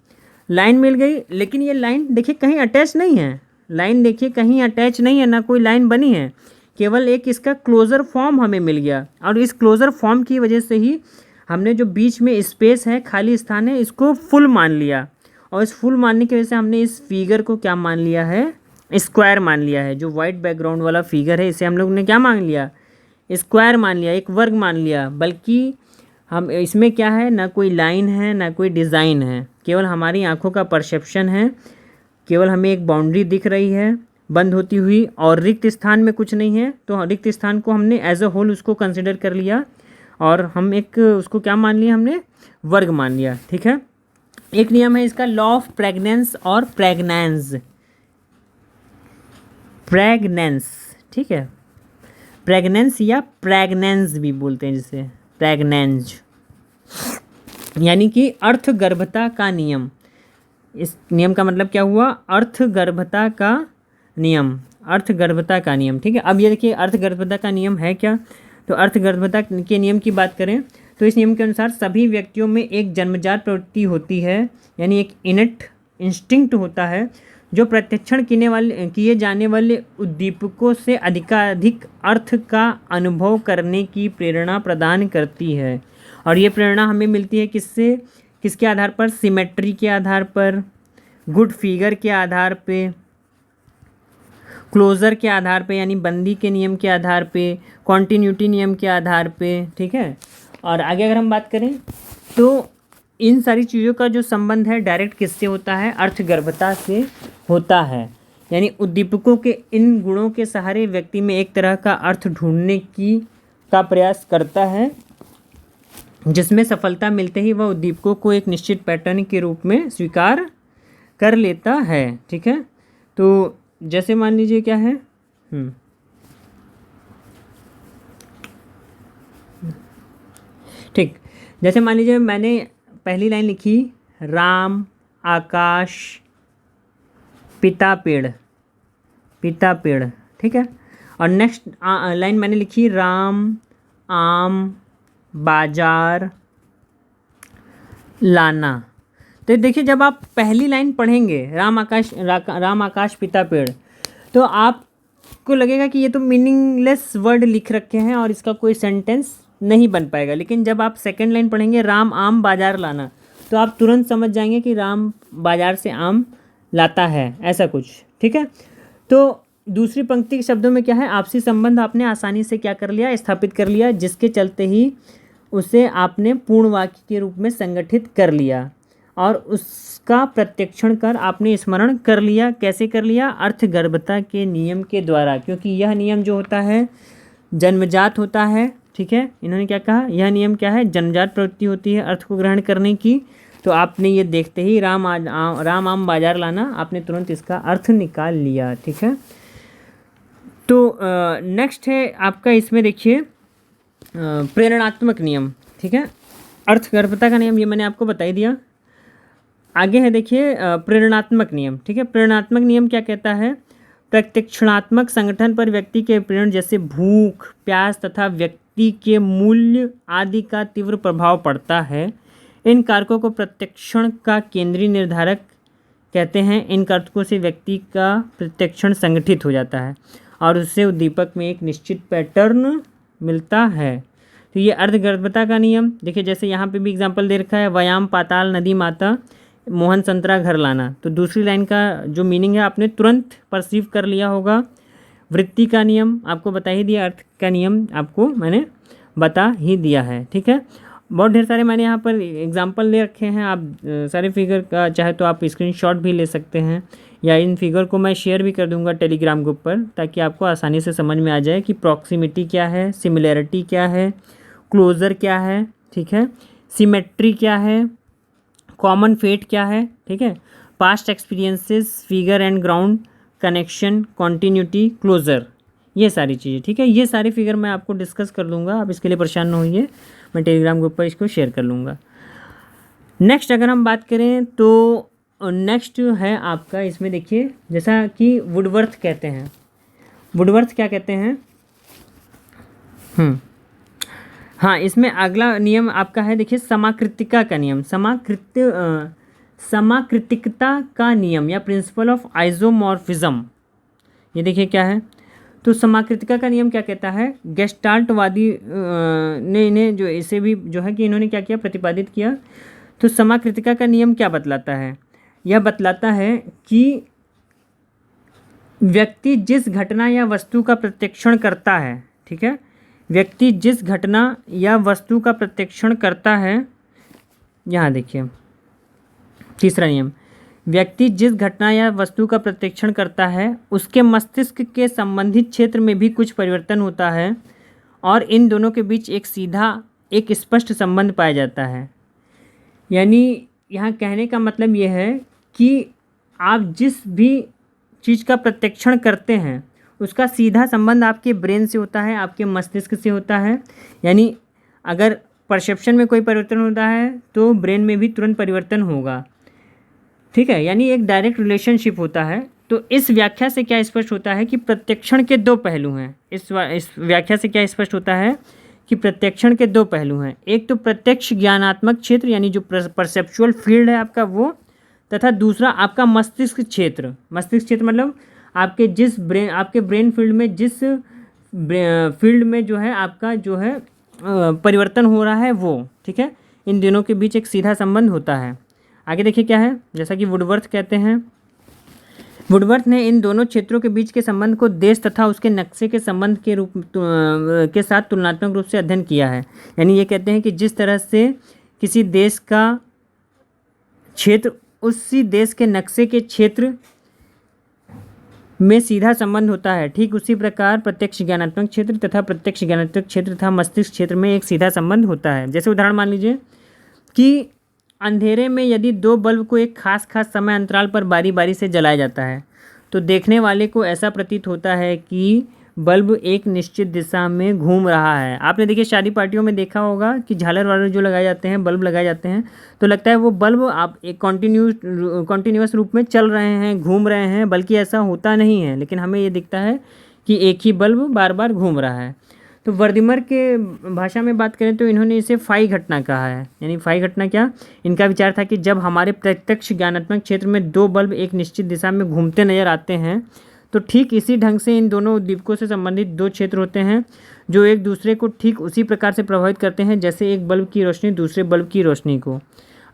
लेकिन ये लाइन देखिए कहीं अटैच नहीं है, लाइन देखिए कहीं अटैच नहीं है, ना कोई लाइन बनी है, केवल एक इसका क्लोज़र फॉर्म हमें मिल गया। और इस क्लोज़र फॉर्म की वजह से ही हमने जो बीच में स्पेस है, खाली स्थान है, इसको फुल मान लिया। और इस फुल मानने की वजह से हमने इस फिगर को क्या मान लिया है, स्क्वायर मान लिया है। जो वाइट बैकग्राउंड वाला फिगर है इसे हम लोग ने क्या मान लिया, स्क्वायर मान लिया, एक वर्ग मान लिया। बल्कि हम इसमें क्या है, ना कोई लाइन है ना कोई डिज़ाइन है, केवल हमारी आँखों का परसेप्शन है, केवल हमें एक बाउंड्री दिख रही है बंद होती हुई और रिक्त स्थान में कुछ नहीं है। तो रिक्त स्थान को हमने एज अ होल उसको कंसिडर कर लिया और हम एक उसको क्या मान लिया, हमने वर्ग मान लिया, ठीक है। एक नियम है इसका लॉ ऑफ प्रेग्नेंस और प्रेग्नेंस, ठीक है, प्रेग्नेंस या प्रेग्नेंस भी बोलते हैं जिसे, प्रेग्नेंस यानी कि अर्थगर्भता का नियम। इस नियम का मतलब क्या हुआ, अर्थगर्भता का नियम, ठीक है। अब ये देखिए अर्थगर्भता का नियम है क्या, तो अर्थगर्भता के नियम की बात करें तो इस नियम के अनुसार सभी व्यक्तियों में एक जन्मजात प्रवृत्ति होती है, यानी एक इनेट इंस्टिंक्ट होता है जो प्रत्यक्षण किए जाने वाले उद्दीपकों से अधिकाधिक अर्थ का अनुभव करने की प्रेरणा प्रदान करती है। और ये प्रेरणा हमें मिलती है किसके आधार पर, सिमेट्री के आधार पर, गुड फिगर के आधार पे, क्लोज़र के आधार पे यानी बंदी के नियम के आधार पे, कॉन्टिन्यूटी नियम के आधार पे, ठीक है। और आगे अगर हम बात करें तो इन सारी चीज़ों का जो संबंध है डायरेक्ट किससे होता है, अर्थगर्भता से होता है। यानी उद्दीपकों के इन गुणों के सहारे व्यक्ति में एक तरह का अर्थ ढूंढने का प्रयास करता है, जिसमें सफलता मिलते ही वह उद्दीपकों को एक निश्चित पैटर्न के रूप में स्वीकार कर लेता है, ठीक है। तो जैसे मान लीजिए क्या है, ठीक, जैसे मान लीजिए मैंने पहली लाइन लिखी, राम आकाश पिता पेड़, ठीक है। और नेक्स्ट लाइन मैंने लिखी, राम आम बाजार लाना। तो देखिए जब आप पहली लाइन पढ़ेंगे राम आकाश पिता पेड़, तो आपको लगेगा कि ये तो मीनिंगलेस वर्ड लिख रखे हैं और इसका कोई सेंटेंस नहीं बन पाएगा। लेकिन जब आप सेकंड लाइन पढ़ेंगे राम आम बाजार लाना, तो आप तुरंत समझ जाएंगे कि राम बाजार से आम लाता है, ऐसा कुछ, ठीक है। तो दूसरी पंक्ति के शब्दों में क्या है, आपसी संबंध आपने आसानी से क्या कर लिया, स्थापित कर लिया, जिसके चलते ही उसे आपने पूर्ण वाक्य के रूप में संगठित कर लिया और उसका प्रत्यक्षण कर आपने स्मरण कर लिया। कैसे कर लिया, अर्थगर्भता के नियम के द्वारा, क्योंकि यह नियम जो होता है जन्मजात होता है, ठीक है। इन्होंने क्या कहा, यह नियम क्या है, जन्मजात प्रवृत्ति होती है अर्थ को ग्रहण करने की। तो आपने ये देखते ही राम आम बाजार लाना, आपने तुरंत इसका अर्थ निकाल लिया, ठीक है। तो नेक्स्ट है आपका, इसमें देखिए प्रेरणात्मक नियम, ठीक है। अर्थगर्भता का नियम ये मैंने आपको बता ही दिया। आगे है देखिए प्रेरणात्मक नियम, ठीक है। प्रेरणात्मक नियम क्या कहता है? प्रत्यक्षणात्मक संगठन पर व्यक्ति के प्रेरण जैसे भूख, प्यास तथा व्यक्ति के मूल्य आदि का तीव्र प्रभाव पड़ता है। इन कारकों को प्रत्यक्षण का केंद्रीय निर्धारक कहते हैं। इन कारकों से व्यक्ति का प्रत्यक्षण संगठित हो जाता है और उससे उद्दीपक में एक निश्चित पैटर्न मिलता है। तो ये अर्धगर्भता का नियम देखिए, जैसे यहाँ पे भी एग्जांपल दे रखा है, व्यायाम पाताल नदी माता मोहन संतरा घर लाना। तो दूसरी लाइन का जो मीनिंग है आपने तुरंत परसीव कर लिया होगा। वृत्ति का नियम आपको बता ही दिया, अर्थ का नियम आपको मैंने बता ही दिया है, ठीक है। बहुत ढेर सारे मैंने यहाँ पर एग्जांपल ले रखे हैं। आप सारे फिगर का चाहे तो आप स्क्रीनशॉट भी ले सकते हैं, या इन फिगर को मैं शेयर भी कर दूंगा टेलीग्राम ग्रुप पर, ताकि आपको आसानी से समझ में आ जाए कि प्रॉक्सिमिटी क्या है, सिमिलैरिटी क्या है, क्लोजर क्या है, ठीक है, सिमेट्री क्या है, कॉमन फेट क्या है, ठीक है, past experiences, figure and ground, connection, continuity, closure, ये सारी चीज़ें, ठीक है। ये सारे फिगर मैं आपको डिस्कस कर दूंगा, आप इसके लिए परेशान न होइए, मैं टेलीग्राम ग्रुप पर इसको शेयर कर लूँगा। नेक्स्ट अगर हम बात करें तो नेक्स्ट है आपका, इसमें देखिए जैसा कि वुडवर्थ कहते हैं। वुडवर्थ क्या कहते हैं? हाँ, इसमें अगला नियम आपका है देखिए समाकृतिका का नियम। समाकृतिकता का नियम या प्रिंसिपल ऑफ आइसोमॉर्फिज्म, ये देखिए क्या है। तो समाकृतिका का नियम क्या कहता है? गेस्टाल्टवादी ने इन्हें जो इसे भी जो है कि इन्होंने क्या किया, प्रतिपादित किया। तो समाकृतिका का नियम क्या बतलाता है? यह बतलाता है कि व्यक्ति जिस घटना या वस्तु का प्रत्यक्षण करता है, ठीक है, व्यक्ति जिस घटना या वस्तु का प्रत्यक्षण करता है, यहाँ देखिए तीसरा नियम, व्यक्ति जिस घटना या वस्तु का प्रत्यक्षण करता है उसके मस्तिष्क के संबंधित क्षेत्र में भी कुछ परिवर्तन होता है और इन दोनों के बीच एक स्पष्ट संबंध पाया जाता है। यानी यहाँ कहने का मतलब ये है कि आप जिस भी चीज़ का प्रत्यक्षण करते हैं उसका सीधा संबंध आपके ब्रेन से होता है, आपके मस्तिष्क से होता है। यानी अगर परसेप्शन में कोई परिवर्तन होता है तो ब्रेन में भी तुरंत परिवर्तन होगा, ठीक है। यानी एक डायरेक्ट रिलेशनशिप होता है। तो इस व्याख्या से क्या स्पष्ट होता है कि प्रत्यक्षण के दो पहलू हैं। इस व्याख्या से क्या स्पष्ट होता है कि प्रत्यक्षण के दो पहलू हैं। एक तो प्रत्यक्ष ज्ञानात्मक क्षेत्र यानी जो परसेप्चुअल फील्ड है आपका वो, तथा दूसरा आपका मस्तिष्क क्षेत्र। मस्तिष्क क्षेत्र मतलब आपके ब्रेन फील्ड में जिस फील्ड में जो है आपका जो है परिवर्तन हो रहा है वो, ठीक है। इन दोनों के बीच एक सीधा संबंध होता है। आगे देखिए क्या है, जैसा कि वुडवर्थ कहते हैं। वुडवर्थ ने इन दोनों क्षेत्रों के बीच के संबंध को देश तथा उसके नक्शे के संबंध के साथ तुलनात्मक रूप से अध्ययन किया है। यानी ये कहते हैं कि जिस तरह से किसी देश का क्षेत्र उसी देश के नक्शे के क्षेत्र में सीधा संबंध होता है, ठीक उसी प्रकार प्रत्यक्ष ज्ञानात्मक क्षेत्र तथा प्रत्यक्ष ज्ञानात्मक क्षेत्र तथा मस्तिष्क क्षेत्र में एक सीधा संबंध होता है। जैसे उदाहरण मान लीजिए कि अंधेरे में यदि दो बल्ब को एक खास समय अंतराल पर बारी बारी से जलाया जाता है तो देखने वाले को ऐसा प्रतीत होता है कि बल्ब एक निश्चित दिशा में घूम रहा है। आपने देखिए शादी पार्टियों में देखा होगा कि झालर वालर जो लगाए जाते हैं, बल्ब लगाए जाते हैं, तो लगता है वो बल्ब आप एक कॉन्टीन्यूअस रूप में चल रहे हैं, घूम रहे हैं, बल्कि ऐसा होता नहीं है, लेकिन हमें ये दिखता है कि एक ही बल्ब बार बार घूम रहा है। तो वर्दिमर के भाषा में बात करें तो इन्होंने इसे फाई घटना कहा है। यानी फाई घटना क्या, इनका विचार था कि जब हमारे प्रत्यक्ष ज्ञानात्मक क्षेत्र में दो बल्ब एक निश्चित दिशा में घूमते नजर आते हैं तो ठीक इसी ढंग से इन दोनों उद्दीपकों से संबंधित दो क्षेत्र होते हैं जो एक दूसरे को ठीक उसी प्रकार से प्रभावित करते हैं जैसे एक बल्ब की रोशनी दूसरे बल्ब की रोशनी को।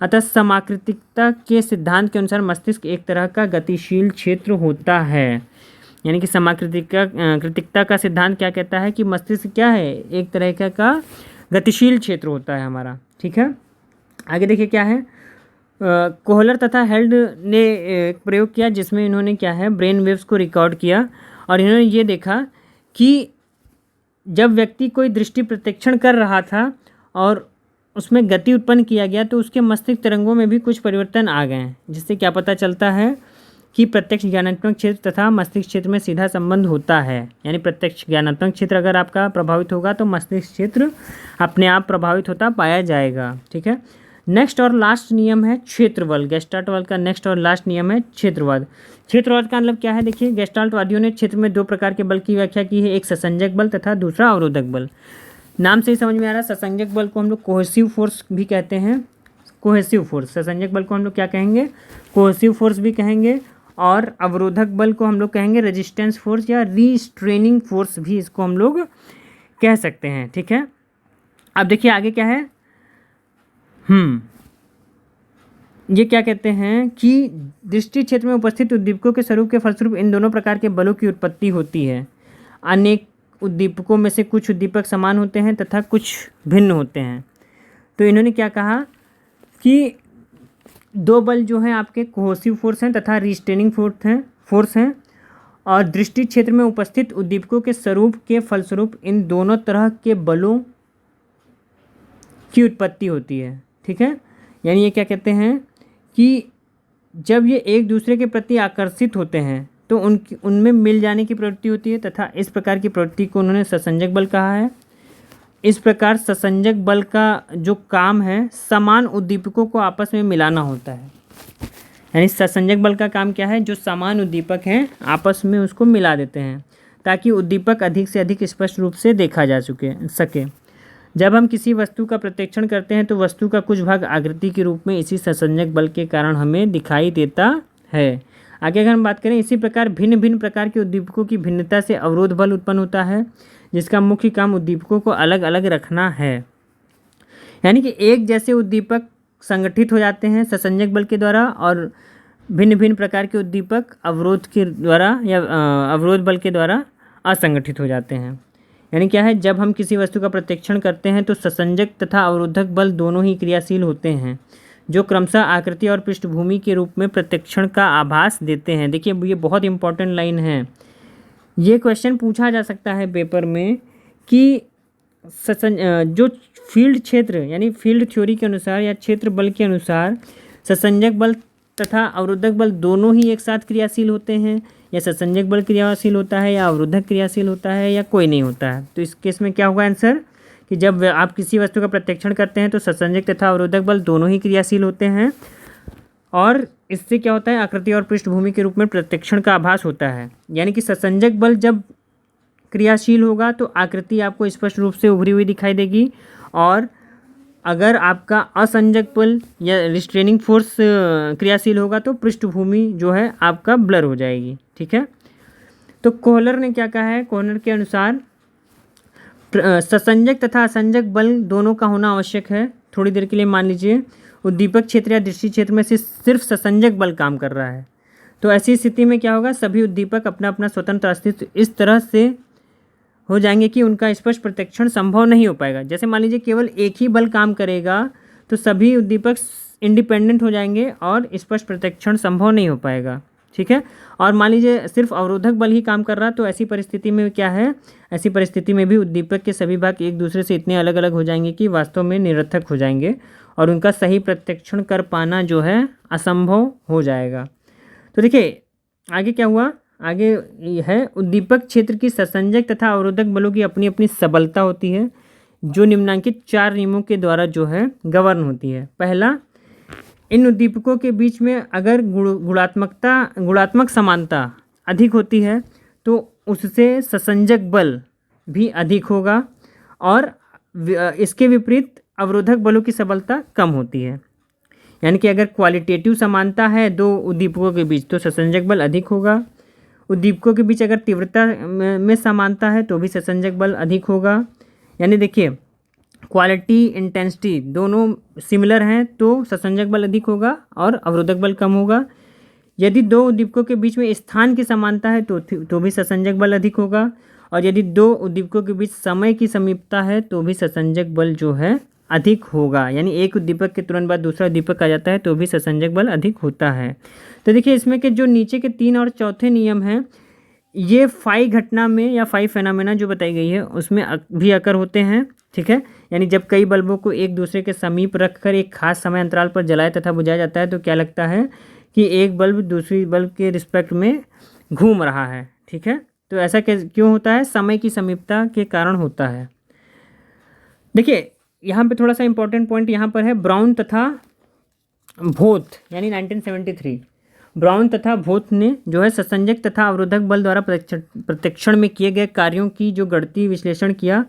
अतः समाकृतिकता के सिद्धांत के अनुसार मस्तिष्क एक तरह का गतिशील क्षेत्र होता है। यानी कि समाकृतिकता का सिद्धांत क्या कहता है कि मस्तिष्क क्या है, एक तरह का गतिशील क्षेत्र होता है हमारा, ठीक है। आगे देखिए क्या है, कोहलर तथा हेल्ड ने एक प्रयोग किया जिसमें इन्होंने क्या है ब्रेन वेव्स को रिकॉर्ड किया और इन्होंने ये देखा कि जब व्यक्ति कोई दृष्टि प्रत्यक्षण कर रहा था और उसमें गति उत्पन्न किया गया तो उसके मस्तिष्क तरंगों में भी कुछ परिवर्तन आ गए हैं, जिससे क्या पता चलता है कि प्रत्यक्ष ज्ञानात्मक क्षेत्र तथा मस्तिष्क क्षेत्र में सीधा संबंध होता है। यानी प्रत्यक्ष ज्ञानात्मक क्षेत्र अगर आपका प्रभावित होगा तो मस्तिष्क क्षेत्र अपने आप प्रभावित होता पाया जाएगा। ठीक है। नेक्स्ट और लास्ट नियम है क्षेत्र बल। गेस्टाल्ट वाद का नेक्स्ट और लास्ट नियम है क्षेत्रवाद। क्षेत्रवाद का मतलब क्या है? देखिए, गेस्टाल्टवादियों ने क्षेत्र में दो प्रकार के बल की व्याख्या की है, एक ससंजक बल तथा दूसरा अवरोधक बल। नाम से ही समझ में आ रहा है, ससंजक बल को हम लोग कोहेसिव फोर्स भी कहते हैं। कोहेसिव फोर्स, ससंजक बल को हम लोग क्या कहेंगे? कोहेसिव फोर्स भी कहेंगे। और अवरोधक बल को हम लोग कहेंगे रेजिस्टेंस फोर्स या रीस्ट्रेनिंग फोर्स भी इसको हम लोग कह सकते हैं। ठीक है। अब देखिए आगे क्या है। ये क्या कहते हैं कि दृष्टि क्षेत्र में उपस्थित उद्दीपकों के स्वरूप के फलस्वरूप इन दोनों प्रकार के बलों की उत्पत्ति होती है। अनेक उद्दीपकों में से कुछ उद्दीपक समान होते हैं तथा कुछ भिन्न होते हैं। तो इन्होंने क्या कहा कि दो बल जो हैं आपके कोहेसिव फोर्स हैं तथा रिस्ट्रेनिंग फोर्स हैं और दृष्टि क्षेत्र में उपस्थित उद्दीपकों के स्वरूप के फलस्वरूप इन दोनों तरह के बलों की उत्पत्ति होती है। ठीक है। यानी ये क्या कहते हैं कि जब ये एक दूसरे के प्रति आकर्षित होते हैं तो उनमें मिल जाने की प्रवृत्ति होती है तथा इस प्रकार की प्रवृत्ति को उन्होंने ससंजक बल कहा है। इस प्रकार ससंजक बल का जो काम है समान उद्दीपकों को आपस में मिलाना होता है। यानी ससंजक बल का काम क्या है? जो समान उद्दीपक हैं आपस में उसको मिला देते हैं ताकि उद्दीपक अधिक से अधिक स्पष्ट रूप से देखा जा सके। जब हम किसी वस्तु का प्रत्यक्षण करते हैं तो वस्तु का कुछ भाग आकृति के रूप में इसी ससंजक बल के कारण हमें दिखाई देता है। आगे अगर हम बात करें, इसी प्रकार भिन्न भिन्न प्रकार के उद्दीपकों की भिन्नता से अवरोध बल उत्पन्न होता है जिसका मुख्य काम उद्दीपकों को अलग अलग रखना है। यानी कि एक जैसे उद्दीपक संगठित हो जाते हैं ससंजक बल के द्वारा और भिन्न भिन्न प्रकार के उद्दीपक अवरोध के द्वारा या अवरोध बल के द्वारा असंगठित हो जाते हैं। यानी क्या है? जब हम किसी वस्तु का प्रत्यक्षण करते हैं तो ससंजक तथा अवरोधक बल दोनों ही क्रियाशील होते हैं जो क्रमशः आकृति और पृष्ठभूमि के रूप में प्रत्यक्षण का आभास देते हैं। देखिए, ये बहुत इंपॉर्टेंट लाइन है। ये क्वेश्चन पूछा जा सकता है पेपर में कि जो फील्ड क्षेत्र यानी फील्ड थ्योरी के अनुसार या क्षेत्र बल के अनुसार ससंजक बल तथा अवरोधक बल दोनों ही एक साथ क्रियाशील होते हैं, या ससंजक बल क्रियाशील होता है या अवरोधक क्रियाशील होता है या कोई नहीं होता है। तो इस केस में क्या होगा आंसर कि जब आप किसी वस्तु का प्रत्यक्षण करते हैं तो ससंजक तथा अवरोधक बल दोनों ही क्रियाशील होते हैं और इससे क्या होता है? आकृति और पृष्ठभूमि के रूप में प्रत्यक्षण का आभास होता है। यानी कि ससंजक बल जब क्रियाशील होगा तो आकृति आपको स्पष्ट रूप से उभरी हुई दिखाई देगी और अगर आपका असंजक बल या रिस्ट्रेनिंग फोर्स क्रियाशील होगा तो पृष्ठभूमि जो है आपका ब्लर हो जाएगी। ठीक है। तो कोहलर ने क्या कहा है? कोहलर के अनुसार ससंजक तथा असंजक बल दोनों का होना आवश्यक है। थोड़ी देर के लिए मान लीजिए उद्दीपक क्षेत्र या दृष्टि क्षेत्र में से सिर्फ ससंजक बल काम कर रहा है तो ऐसी स्थिति में क्या होगा? सभी उद्दीपक अपना अपना स्वतंत्र अस्तित्व इस तरह से हो जाएंगे कि उनका स्पष्ट प्रत्यक्षण संभव नहीं हो पाएगा। जैसे मान लीजिए केवल एक ही बल काम करेगा तो सभी उद्दीपक इंडिपेंडेंट हो जाएंगे और स्पष्ट प्रत्यक्षण संभव नहीं हो पाएगा। ठीक है। और मान लीजिए सिर्फ अवरोधक बल ही काम कर रहा तो ऐसी परिस्थिति में क्या है? ऐसी परिस्थिति में भी उद्दीपक के सभी भाग एक दूसरे से इतने अलग अलग हो जाएंगे कि वास्तव में निरर्थक हो जाएंगे और उनका सही प्रत्यक्षण कर पाना जो है असंभव हो जाएगा। तो देखिए आगे क्या हुआ? आगे है उद्दीपक क्षेत्र की ससंजक तथा अवरोधक बलों की अपनी अपनी सबलता होती है जो निम्नलिखित 4 नियमों के द्वारा जो है गवर्न होती है। पहला, इन उद्दीपकों के बीच में अगर गुणात्मक समानता अधिक होती है तो उससे ससंजक बल भी अधिक होगा और इसके विपरीत अवरोधक बलों की सबलता कम होती है। यानी कि अगर क्वालिटेटिव समानता है दो उद्दीपकों के बीच तो ससंजक बल अधिक होगा। उद्दीपकों के बीच अगर तीव्रता में समानता है तो भी ससंजक बल अधिक होगा। यानी देखिए क्वालिटी इंटेंसिटी दोनों सिमिलर हैं तो ससंजक बल अधिक होगा और अवरोधक बल कम होगा। यदि दो उद्दीपकों के बीच में स्थान की समानता है तो भी ससंजक बल अधिक होगा और यदि दो उद्दीपकों के बीच समय की समीपता है तो भी ससंजक बल जो है अधिक होगा। यानी एक उद्दीपक के तुरंत बाद दूसरा उद्दीपक आ जाता है तो भी ससंजक बल अधिक होता है। तो देखिए इसमें के जो नीचे के 3 और चौथे नियम हैं ये फाई घटना में या फाई फेनोमेना जो बताई गई है उसमें भी अकर होते हैं। ठीक है। यानी जब कई बल्बों को एक दूसरे के समीप रखकर एक खास समय अंतराल पर जलाया तथा बुझाया जाता है तो क्या लगता है कि एक बल्ब दूसरी बल्ब के रिस्पेक्ट में घूम रहा है। ठीक है, तो ऐसा क्यों होता है? समय की समीपता के कारण होता है। देखिए यहाँ पे थोड़ा सा इंपॉर्टेंट पॉइंट यहाँ पर है, ब्राउन तथा भोथ यानी 1973 ब्राउन तथा भोथ ने जो है ससंजक तथा अवरोधक बल द्वारा प्रत्यक्षण में किए गए कार्यों की जो गणितीय विश्लेषण किया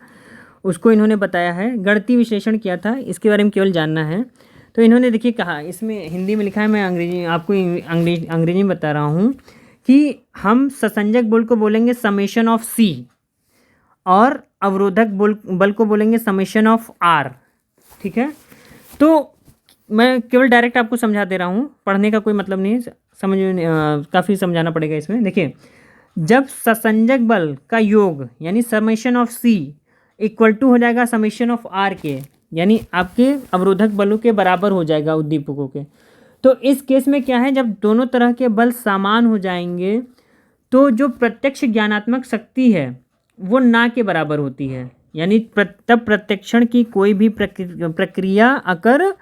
उसको इन्होंने बताया है। गणितीय विश्लेषण किया था, इसके बारे में केवल जानना है। तो इन्होंने देखिए कहा, इसमें हिंदी में लिखा है, मैं अंग्रेजी आपको अंग्रेजी में बता रहा हूँ कि हम ससंजक बल को बोलेंगे समेशन ऑफ सी और अवरोधक बल को बोलेंगे समेशन ऑफ आर। ठीक है, तो मैं केवल डायरेक्ट आपको समझा दे रहा हूँ, पढ़ने का कोई मतलब नहीं है, समझ काफ़ी समझाना पड़ेगा इसमें। देखिए जब ससंजक बल का योग यानी summation of C equal to हो जाएगा समेशन ऑफ आर के, यानी आपके अवरोधक बलों के बराबर हो जाएगा उद्दीपकों के, तो इस केस में क्या है, जब दोनों तरह के बल समान हो जाएंगे तो जो प्रत्यक्ष ज्ञानात्मक शक्ति है वो ना के बराबर होती है, यानी तब प्रत्यक्षण की कोई भी प्रक्रिया अकर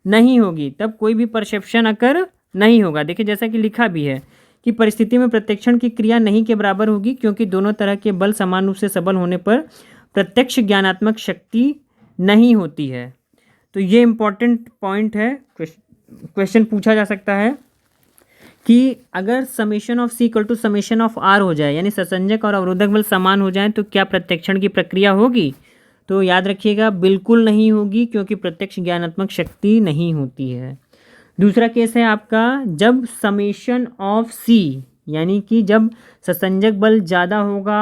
नहीं होगी, तब कोई भी परसेप्शन अकर नहीं होगा। देखिए जैसा कि लिखा भी है कि परिस्थिति में प्रत्यक्षण की क्रिया नहीं के बराबर होगी, क्योंकि दोनों तरह के बल समान रूप से सबल होने पर प्रत्यक्ष ज्ञानात्मक शक्ति नहीं होती है। तो ये इम्पॉर्टेंट पॉइंट है, क्वेश्चन पूछा जा सकता है कि अगर summation of C equal to summation of R हो जाए, यानी ससंजक और अवरोधक बल समान हो जाए, तो क्या प्रत्यक्षण की प्रक्रिया होगी? तो याद रखिएगा बिल्कुल नहीं होगी, क्योंकि प्रत्यक्ष ज्ञानात्मक शक्ति नहीं होती है। दूसरा केस है आपका, जब समेशन ऑफ सी यानी कि जब ससंजक बल ज़्यादा होगा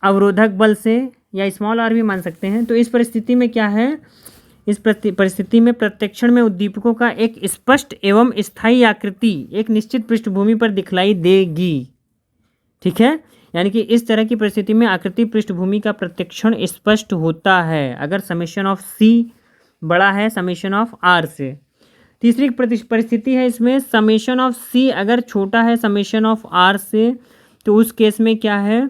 अवरोधक बल से, या स्मॉल आर भी मान सकते हैं, तो इस परिस्थिति में क्या है, इस परिस्थिति में प्रत्यक्षण में उद्दीपकों का एक स्पष्ट एवं स्थायी आकृति एक निश्चित पृष्ठभूमि पर दिखलाई देगी। ठीक है, यानी कि इस तरह की परिस्थिति में आकृति पृष्ठभूमि का प्रत्यक्षण स्पष्ट होता है अगर समेशन ऑफ सी बड़ा है समेशन ऑफ आर से। तीसरी परिस्थिति है इसमें, समेशन ऑफ सी अगर छोटा है समेशन ऑफ आर से, तो उस केस में क्या है,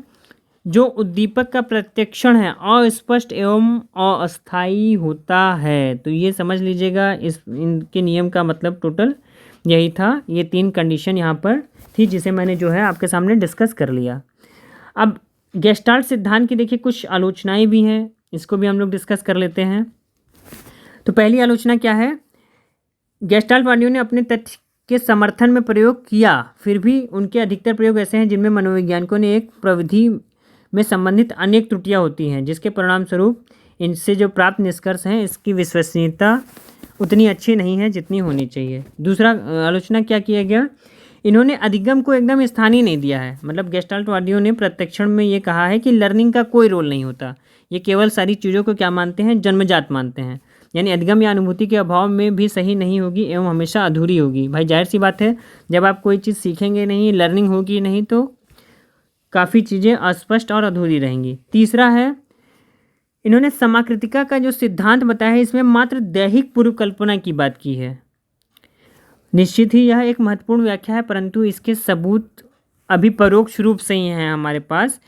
जो उद्दीपक का प्रत्यक्षण है अस्पष्ट एवं अस्थायी होता है। तो ये समझ लीजिएगा, इनके नियम का मतलब टोटल यही था। ये 3 कंडीशन यहाँ पर थी जिसे मैंने जो है आपके सामने डिस्कस कर लिया। अब गेस्टाल्ट सिद्धांत की देखिए कुछ आलोचनाएं भी हैं, इसको भी हम लोग डिस्कस कर लेते हैं। तो पहली आलोचना क्या है, गेस्टाल्टवादियों ने अपने तथ्य के समर्थन में प्रयोग किया, फिर भी उनके अधिकतर प्रयोग ऐसे हैं जिनमें मनोवैज्ञानिकों ने एक प्रविधि में संबंधित अनेक त्रुटियां होती हैं, जिसके परिणाम स्वरूप इनसे जो प्राप्त निष्कर्ष हैं इसकी विश्वसनीयता उतनी अच्छी नहीं है जितनी होनी चाहिए। दूसरा आलोचना क्या किया गया, इन्होंने अधिगम को एकदम स्थान ही नहीं दिया है। मतलब गेस्टाल्टवादियों ने प्रत्यक्षण में ये कहा है कि लर्निंग का कोई रोल नहीं होता, ये केवल सारी चीज़ों को क्या मानते हैं, जन्मजात मानते हैं, यानी अधिगम या अनुभूति के अभाव में भी सही नहीं होगी एवं हमेशा अधूरी होगी। भाई जाहिर सी बात है, जब आप कोई चीज़ सीखेंगे नहीं, लर्निंग होगी नहीं, तो काफ़ी चीज़ें अस्पष्ट और अधूरी रहेंगी। तीसरा है, इन्होंने समाकृतिका का जो सिद्धांत बताया है इसमें मात्र दैहिक पूर्वकल्पना की बात की है। निश्चित ही यह एक महत्वपूर्ण व्याख्या है, परंतु इसके सबूत अभी परोक्ष रूप से ही हैं हमारे पास,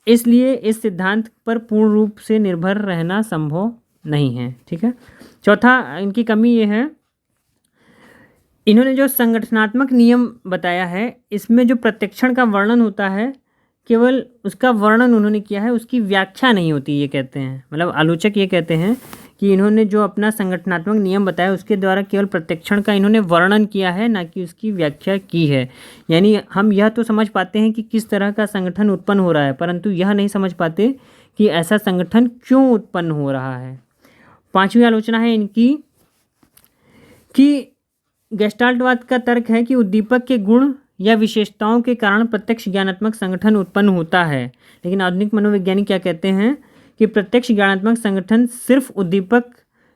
इसलिए इस सिद्धांत पर पूर्ण रूप से निर्भर रहना संभव नहीं है। ठीक है, चौथा इनकी कमी ये है, इन्होंने जो संगठनात्मक नियम बताया है इसमें जो प्रत्यक्षण का वर्णन होता है केवल उसका वर्णन उन्होंने किया है, उसकी व्याख्या नहीं होती, ये कहते हैं। मतलब आलोचक ये कहते हैं कि इन्होंने जो अपना संगठनात्मक नियम बताया उसके द्वारा केवल प्रत्यक्षण का इन्होंने वर्णन किया है, ना कि उसकी व्याख्या की है। यानी हम यह तो समझ पाते हैं कि किस तरह का संगठन उत्पन्न हो रहा है, परंतु यह नहीं समझ पाते कि ऐसा संगठन क्यों उत्पन्न हो रहा है। पांचवी आलोचना है इनकी कि गेस्टाल्टवाद का तर्क है कि उद्दीपक के गुण या विशेषताओं के कारण प्रत्यक्ष ज्ञानात्मक संगठन उत्पन्न होता है, लेकिन आधुनिक मनोवैज्ञानिक क्या कहते हैं कि प्रत्यक्ष ज्ञानात्मक संगठन सिर्फ उद्दीपक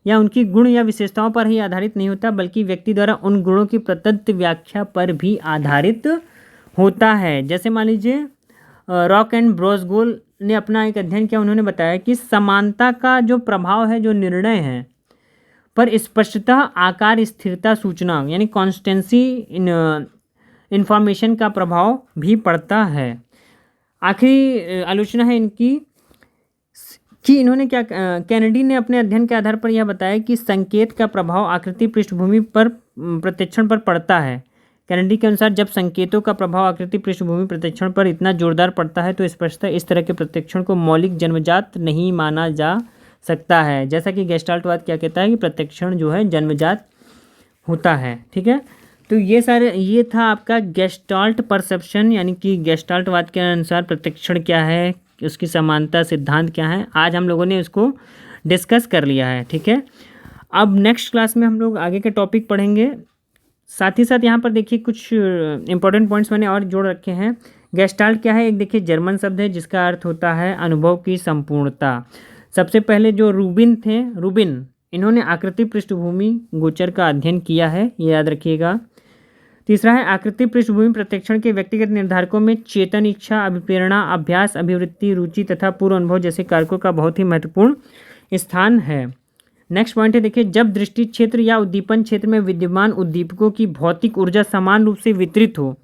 या उनकी गुण या विशेषताओं पर ही आधारित नहीं होता, बल्कि व्यक्ति द्वारा उन गुणों की प्रदत्त व्याख्या पर भी आधारित होता है। जैसे मान लीजिए रॉक एंड ब्रोसगोल ने अपना एक अध्ययन किया, उन्होंने बताया कि समानता का जो प्रभाव है, जो निर्णय है पर स्पष्टतः आकार स्थिरता सूचना यानी कॉन्स्टेंसी इन्फॉर्मेशन का प्रभाव भी पड़ता है। आखिरी आलोचना है इनकी कि इन्होंने क्या, कैनेडी ने अपने अध्ययन के आधार पर यह बताया कि संकेत का प्रभाव आकृति पृष्ठभूमि पर प्रत्यक्षण पर पड़ता है, कैनेडी के अनुसार जब संकेतों का प्रभाव आकृति पृष्ठभूमि प्रत्यक्षण पर इतना जोरदार पड़ता है तो स्पष्टतः इस तरह के प्रत्यक्षण को मौलिक जन्मजात नहीं माना जा सकता है। जैसा कि गेस्टाल्टवाद क्या कहता है कि प्रत्यक्षण जो है जन्मजात होता है। ठीक है, तो ये था आपका गेस्टाल्ट परसेप्शन, यानी कि गेस्टाल्टवाद के अनुसार प्रत्यक्षण क्या है, उसकी समानता सिद्धांत क्या है। आज हम लोगों ने उसको डिस्कस कर लिया है। ठीक है, अब नेक्स्ट क्लास में हम लोग आगे के टॉपिक पढ़ेंगे। साथ ही साथ यहाँ पर देखिए कुछ इंपॉर्टेंट पॉइंट्स मैंने और जोड़ रखे हैं। गेस्टाल्ट क्या है, एक देखिए जर्मन शब्द है जिसका अर्थ होता है अनुभव की संपूर्णता। सबसे पहले जो रूबिन इन्होंने आकृति पृष्ठभूमि गोचर का अध्ययन किया है, ये याद रखिएगा। तीसरा है आकृति पृष्ठभूमि प्रत्यक्षण के व्यक्तिगत निर्धारकों में चेतन, इच्छा, अभिप्रेरणा, अभ्यास, अभिवृत्ति, रुचि तथा पूर्व अनुभव जैसे कारकों का बहुत ही महत्वपूर्ण स्थान है। नेक्स्ट पॉइंट है देखिए, जब दृष्टि क्षेत्र या उद्दीपन क्षेत्र में विद्यमान उद्दीपकों की भौतिक ऊर्जा समान रूप से वितरित हो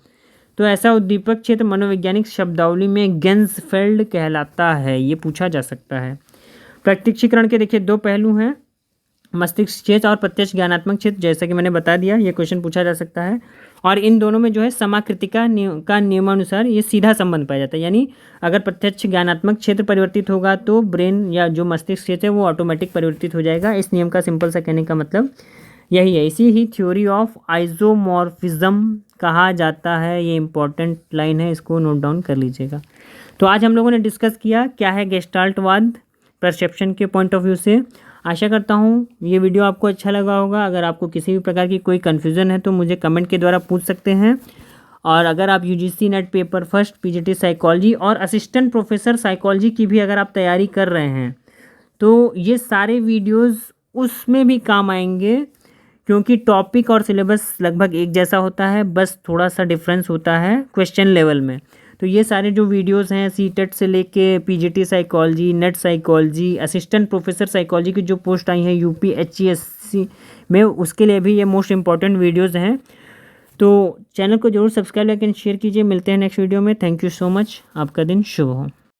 तो ऐसा उद्दीपक क्षेत्र मनोवैज्ञानिक शब्दावली में गेंसफेल्ड कहलाता है। ये पूछा जा सकता है। प्रत्यक्षीकरण के देखिए दो पहलू हैं, मस्तिष्क क्षेत्र और प्रत्यक्ष ज्ञानात्मक क्षेत्र। जैसा कि मैंने बता दिया, ये क्वेश्चन पूछा जा सकता है। और इन दोनों में जो है समाकृतिका का नियमानुसार ये सीधा संबंध पाया जाता है, यानी अगर प्रत्यक्ष ज्ञानात्मक क्षेत्र परिवर्तित होगा तो ब्रेन या जो मस्तिष्क क्षेत्र है वो ऑटोमेटिक परिवर्तित हो जाएगा। इस नियम का सिंपल सा कहने का मतलब यही है। इसी ही थ्योरी ऑफ आइजोमॉर्फिज्म कहा जाता है। ये इंपॉर्टेंट लाइन है, इसको नोट डाउन कर लीजिएगा। तो आज हम लोगों ने डिस्कस किया क्या है गेस्टाल्टवाद परसेप्शन के पॉइंट ऑफ व्यू से। आशा करता हूँ ये वीडियो आपको अच्छा लगा होगा। अगर आपको किसी भी प्रकार की कोई कन्फ्यूज़न है तो मुझे कमेंट के द्वारा पूछ सकते हैं। और अगर आप UGC net paper first, PGT psychology और असिस्टेंट प्रोफेसर साइकोलॉजी की भी अगर आप तैयारी कर रहे हैं तो ये सारे वीडियोज़ उसमें भी काम आएंगे, क्योंकि टॉपिक और सिलेबस लगभग एक जैसा होता है, बस थोड़ा सा डिफरेंस होता है क्वेश्चन लेवल में। तो ये सारे जो वीडियोस हैं सीटेट से लेके PGT psychology, net psychology, assistant professor psychology की जो पोस्ट आई हैं यूपी HESC में, उसके लिए भी ये मोस्ट इंपॉर्टेंट वीडियोस हैं। तो चैनल को जरूर सब्सक्राइब लाइक एंड शेयर कीजिए। मिलते हैं नेक्स्ट वीडियो में। Thank you so much. आपका दिन शुभ हो।